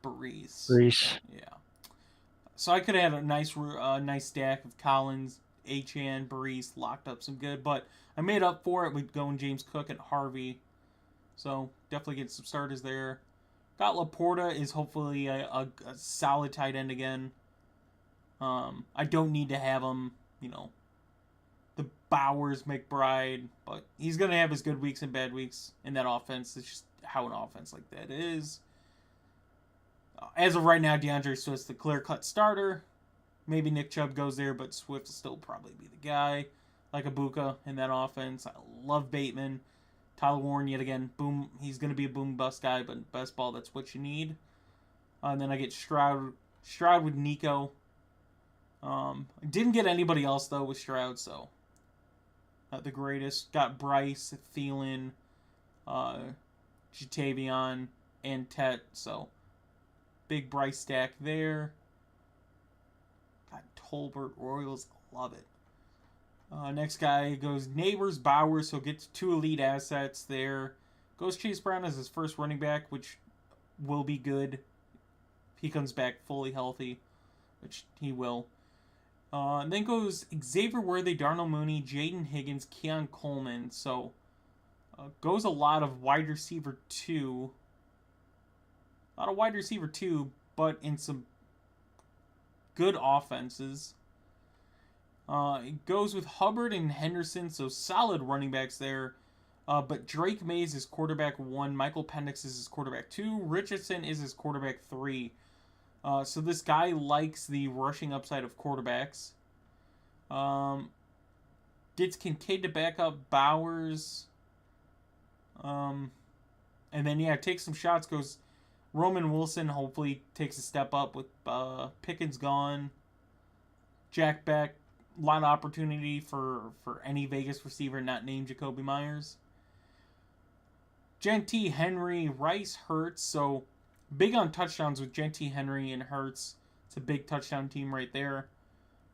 Brees. Reese. Yeah. So I could have had a nice stack of Collins, Achane, Brees, locked up some good, but I made up for it with going James Cook and Harvey. So definitely get some starters there. Got Laporta is hopefully a solid tight end again. I don't need to have him, the Bowers McBride, but he's going to have his good weeks and bad weeks in that offense. It's just how an offense like that is. As of right now, DeAndre Swift's the clear-cut starter. Maybe Nick Chubb goes there, but Swift will still probably be the guy. Like Ibuka in that offense. I love Bateman. Tyler Warren, yet again, boom. He's going to be a boom-bust guy, but best ball, that's what you need. And then I get Stroud with Nico. Didn't get anybody else, though, with Stroud, so not the greatest. Got Bryce, Thielen, Jatavion, and Tet, so big Bryce stack there. Got Tolbert, Royals, love it. Next guy goes Neighbors, Bowers, so gets two elite assets there. Goes Chase Brown as his first running back, which will be good if he comes back fully healthy, which he will. And then goes Xavier Worthy, Darnell Mooney, Jaden Higgins, Keon Coleman. So goes a lot of wide receiver 2. A lot of wide receiver 2, but in some good offenses. It goes with Hubbard and Henderson, so solid running backs there. But Drake May is his quarterback 1. Michael Penix is his quarterback 2. Richardson is his quarterback 3. So this guy likes the rushing upside of quarterbacks. Gets Kincaid to back up Bowers. And then, takes some shots. Goes Roman Wilson, hopefully takes a step up with Pickens gone. Jack Beck, a lot of opportunity for any Vegas receiver not named Jacoby Myers. Genty, Henry, Rice, Hurts. So big on touchdowns with Genty, Henry, and Hurts. It's a big touchdown team right there.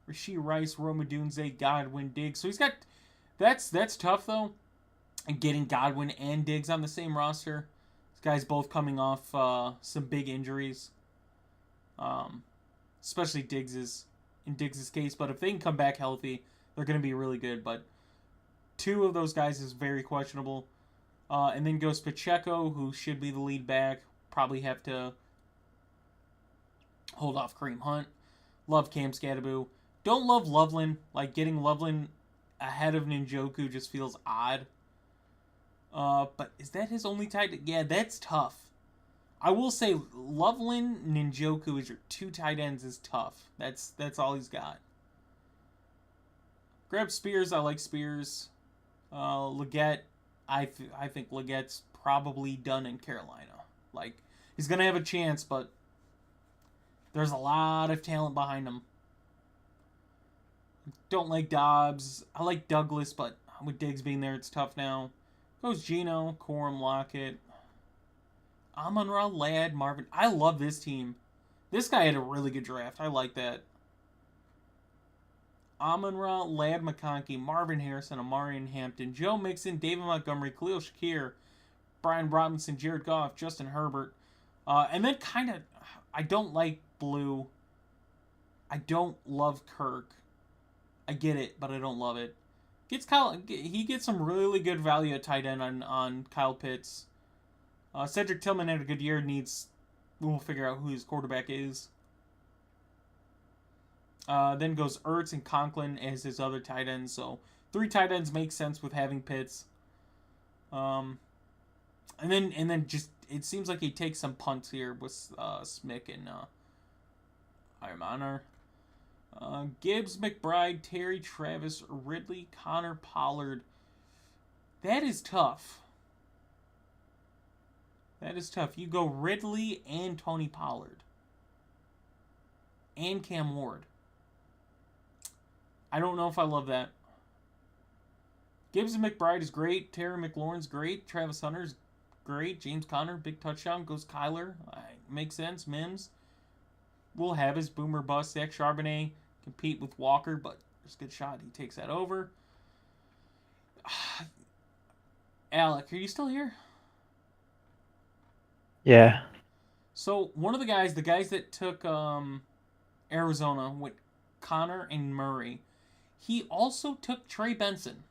Rashee Rice, Rome Odunze, Godwin, Diggs. So he's got that's tough though. And getting Godwin and Diggs on the same roster. These guys both coming off some big injuries. Especially in Diggs's case. But if they can come back healthy, they're going to be really good. But two of those guys is very questionable. And then goes Pacheco, who should be the lead back. Probably have to hold off Kareem Hunt. Love Cam Scatterboo. Don't love Loveland. Like, getting Loveland ahead of Njoku just feels odd. But is that his only tight end? Yeah, that's tough. I will say Loveland, Njoku as your two tight ends is tough. That's all he's got. Grab Spears. I like Spears. Leggett. I think Leggett's probably done in Carolina. Like, he's going to have a chance, but there's a lot of talent behind him. Don't like Dobbs. I like Douglas, but with Diggs being there, it's tough now. Goes Geno, Corum, Lockett. Amon-Ra, Ladd, Marvin. I love this team. This guy had a really good draft. I like that. Amon-Ra, Ladd McConkey, Marvin Harrison, Amarian Hampton, Joe Mixon, David Montgomery, Khalil Shakir, Brian Robinson, Jared Goff, Justin Herbert. And then kind of, I don't like Blue. I don't love Kirk. I get it, but I don't love it. He gets some really good value at tight end on Kyle Pitts. Cedric Tillman had a good year. We'll figure out who his quarterback is. Then goes Ertz and Conklin as his other tight ends. So 3 tight ends make sense with having Pitts. And then just it seems like he takes some punts here with Smick and Iron Gibbs, McBride, Terry, Travis, Ridley, Connor, Pollard. That is tough. You go Ridley and Tony Pollard. And Cam Ward. I don't know if I love that. Gibbs and McBride is great. Terry McLaurin's great. Travis Hunter's great. James Conner, big touchdown. Goes Kyler. Makes sense. Mims will have his boomer bust. Zach Charbonnet compete with Walker, but there's a good shot he takes that over. Alec, are you still here? Yeah. So one of the guys that took Arizona with Connor and Murray, he also took Trey Benson.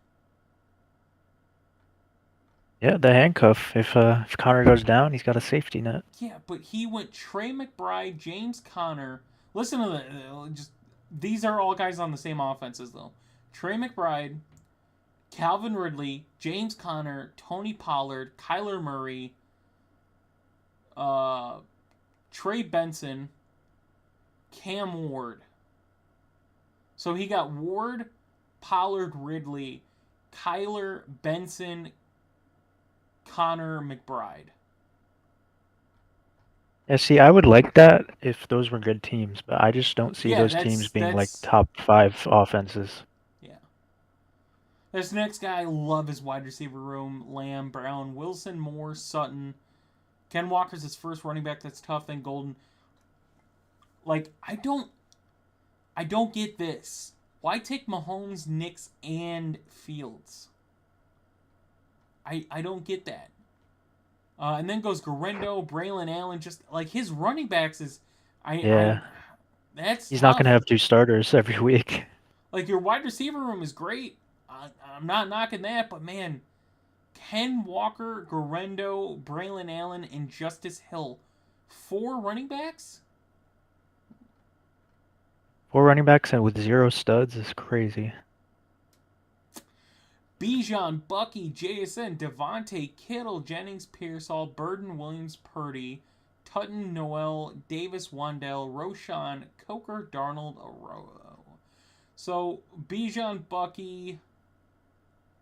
Yeah, the handcuff. If Connor goes down, he's got a safety net. Yeah, but he went Trey McBride, James Conner. Listen to these are all guys on the same offenses though. Trey McBride, Calvin Ridley, James Conner, Tony Pollard, Kyler Murray, Trey Benson, Cam Ward. So he got Ward, Pollard, Ridley, Kyler, Benson, Connor, McBride. Yeah, see, I would like that if those were good teams, but I just don't see those teams being like top 5 offenses. Yeah. This next guy, I love his wide receiver room. Lamb, Brown, Wilson, Moore, Sutton. Ken Walker's his first running back. That's tough. Then Golden. Like, I don't get this. Why take Mahomes, Nix, and Fields? I don't get that. And then goes Garendo, Braylon Allen. Just like his running backs is, that's he's tough. not gonna have 2 starters every week. Like your wide receiver room is great. I'm not knocking that, but man, Ken Walker, Garendo, Braylon Allen, and Justice Hill, 4 running backs. 4 running backs and with 0 studs is crazy. Bijan, Bucky, JSN, Devontae, Kittle, Jennings, Pearsall, Burden, Williams, Purdy, Tutton, Noel, Davis, Wandell, Roshan, Coker, Darnold, Arroyo. So Bijan, Bucky,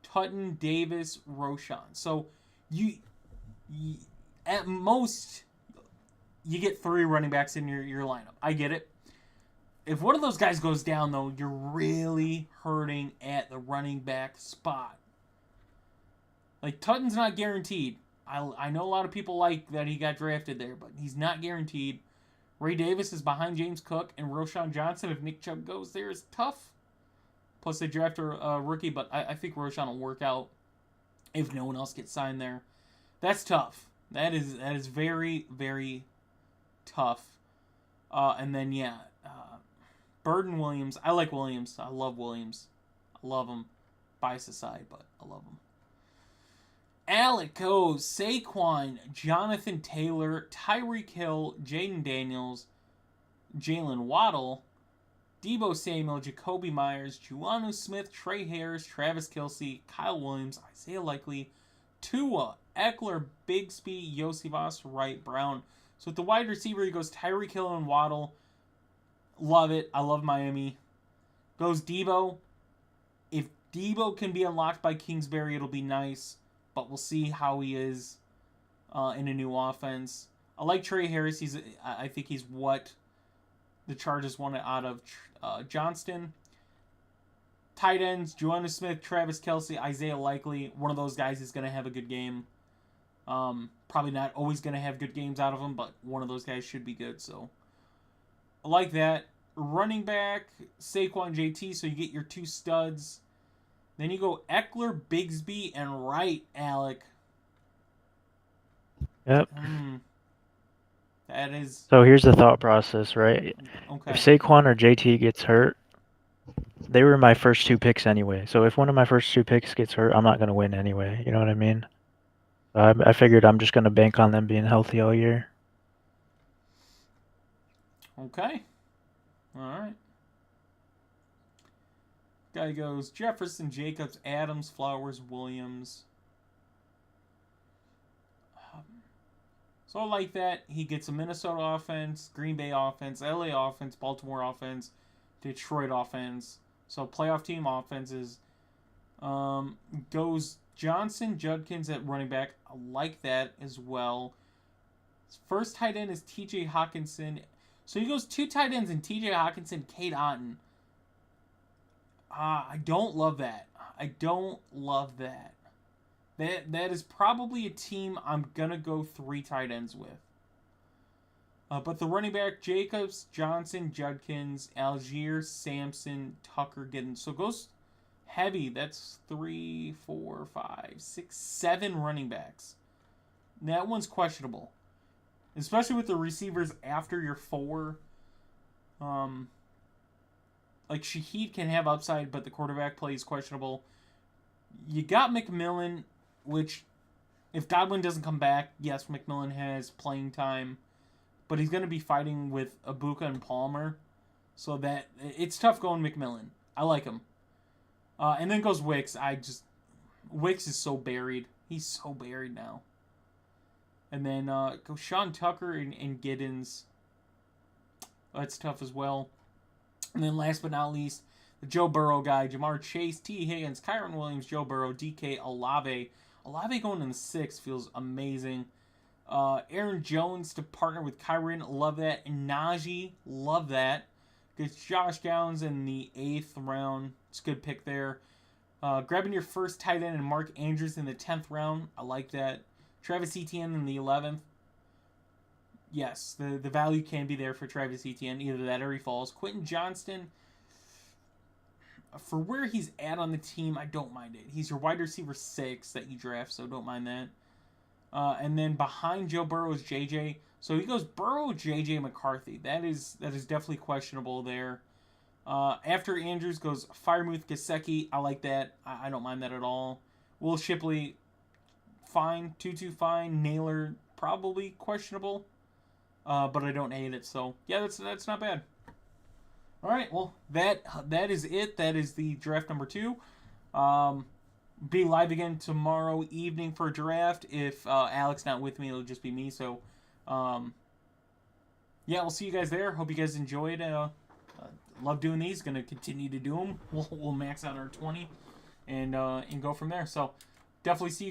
Tutton, Davis, Roshan. So you at most you get 3 running backs in your lineup. I get it. If one of those guys goes down, though, you're really hurting at the running back spot. Like, Tutton's not guaranteed. I know a lot of people like that he got drafted there, but he's not guaranteed. Ray Davis is behind James Cook, and Roschon Johnson, if Nick Chubb goes there, is tough. Plus, they draft a rookie, but I think Roschon will work out if no one else gets signed there. That's tough. That is very, very tough. And then, yeah, Bird and Williams. I like Williams. I love Williams. I love him. Bias aside, but I love him. Alec goes Saquon, Jonathan Taylor, Tyreek Hill, Jaden Daniels, Jalen Waddle, Deebo Samuel, Jacoby Myers, Juanu Smith, Trey Harris, Travis Kelce, Kyle Williams, Isaiah Likely, Tua, Eckler, Bigsby, Yosivas, Wright, Brown. So with the wide receiver, he goes Tyreek Hill and Waddle. Love it. I love Miami. Goes Deebo. If Deebo can be unlocked by Kingsbury, it'll be nice. But we'll see how he is in a new offense. I like Trey Harris. I think he's what the Chargers wanted out of Johnston. Tight ends, Juanu Smith, Travis Kelce, Isaiah Likely. One of those guys is going to have a good game. Probably not always going to have good games out of him, but one of those guys should be good. So I like that. Running back, Saquon, JT. So you get your two studs. Then you go Eckler, Bigsby, and Wright, Alec. Yep. That is... So here's the thought process, right? Okay. If Saquon or JT gets hurt, they were my first two picks anyway. So if one of my first two picks gets hurt, I'm not going to win anyway. You know what I mean? I figured I'm just going to bank on them being healthy all year. Okay. All right. Guy goes Jefferson, Jacobs, Adams, Flowers, Williams. So I like that. He gets a Minnesota offense, Green Bay offense, LA offense, Baltimore offense, Detroit offense. So playoff team offenses. Goes Johnson, Judkins at running back. I like that as well. His first tight end is TJ Hawkinson. So he goes two tight ends and TJ Hawkinson, Kate Otten. I don't love that. I don't love that. That is probably a team I'm going to go three tight ends with. But the running back, Jacobs, Johnson, Judkins, Algier, Sampson, Tucker, Giddens. So it goes heavy. That's 3, 4, 5, 6, 7 running backs. That one's questionable. Especially with the receivers after your 4. Like, Shaheed can have upside, but the quarterback play is questionable. You got McMillan, which, if Godwin doesn't come back, yes, McMillan has playing time. But he's going to be fighting with Ibuka and Palmer. So that, it's tough going McMillan. I like him. And then goes Wicks. Wicks is so buried. He's so buried now. And then go Sean Tucker and Giddens. That's tough as well. And then last but not least, the Joe Burrow guy, Jamar Chase, T. Higgins, Kyron Williams, Joe Burrow, DK, Olave. Olave going in the 6 feels amazing. Aaron Jones to partner with Kyron, love that. And Najee, love that. Gets Josh Downs in the 8th round. It's a good pick there. Grabbing your first tight end and Mark Andrews in the 10th round. I like that. Travis Etienne in the 11th. Yes, the value can be there for Travis Etienne. Either that or he falls. Quentin Johnston, for where he's at on the team, I don't mind it. He's your wide receiver 6 that you draft, so don't mind that. And then behind Joe Burrow is JJ. So he goes Burrow, JJ, McCarthy. That is definitely questionable there. After Andrews goes Firemouth, Gesicki. I like that. I don't mind that at all. Will Shipley, fine. Tutu, fine. Naylor, probably questionable. But I don't hate it. So, yeah, that's not bad. All right, well, that is it. That is the draft number 2. Be live again tomorrow evening for a draft. If Alex not with me, it'll just be me. So, yeah, we'll see you guys there. Hope you guys enjoyed. Love doing these. Going to continue to do them. We'll max out our 20 and go from there. So, definitely see you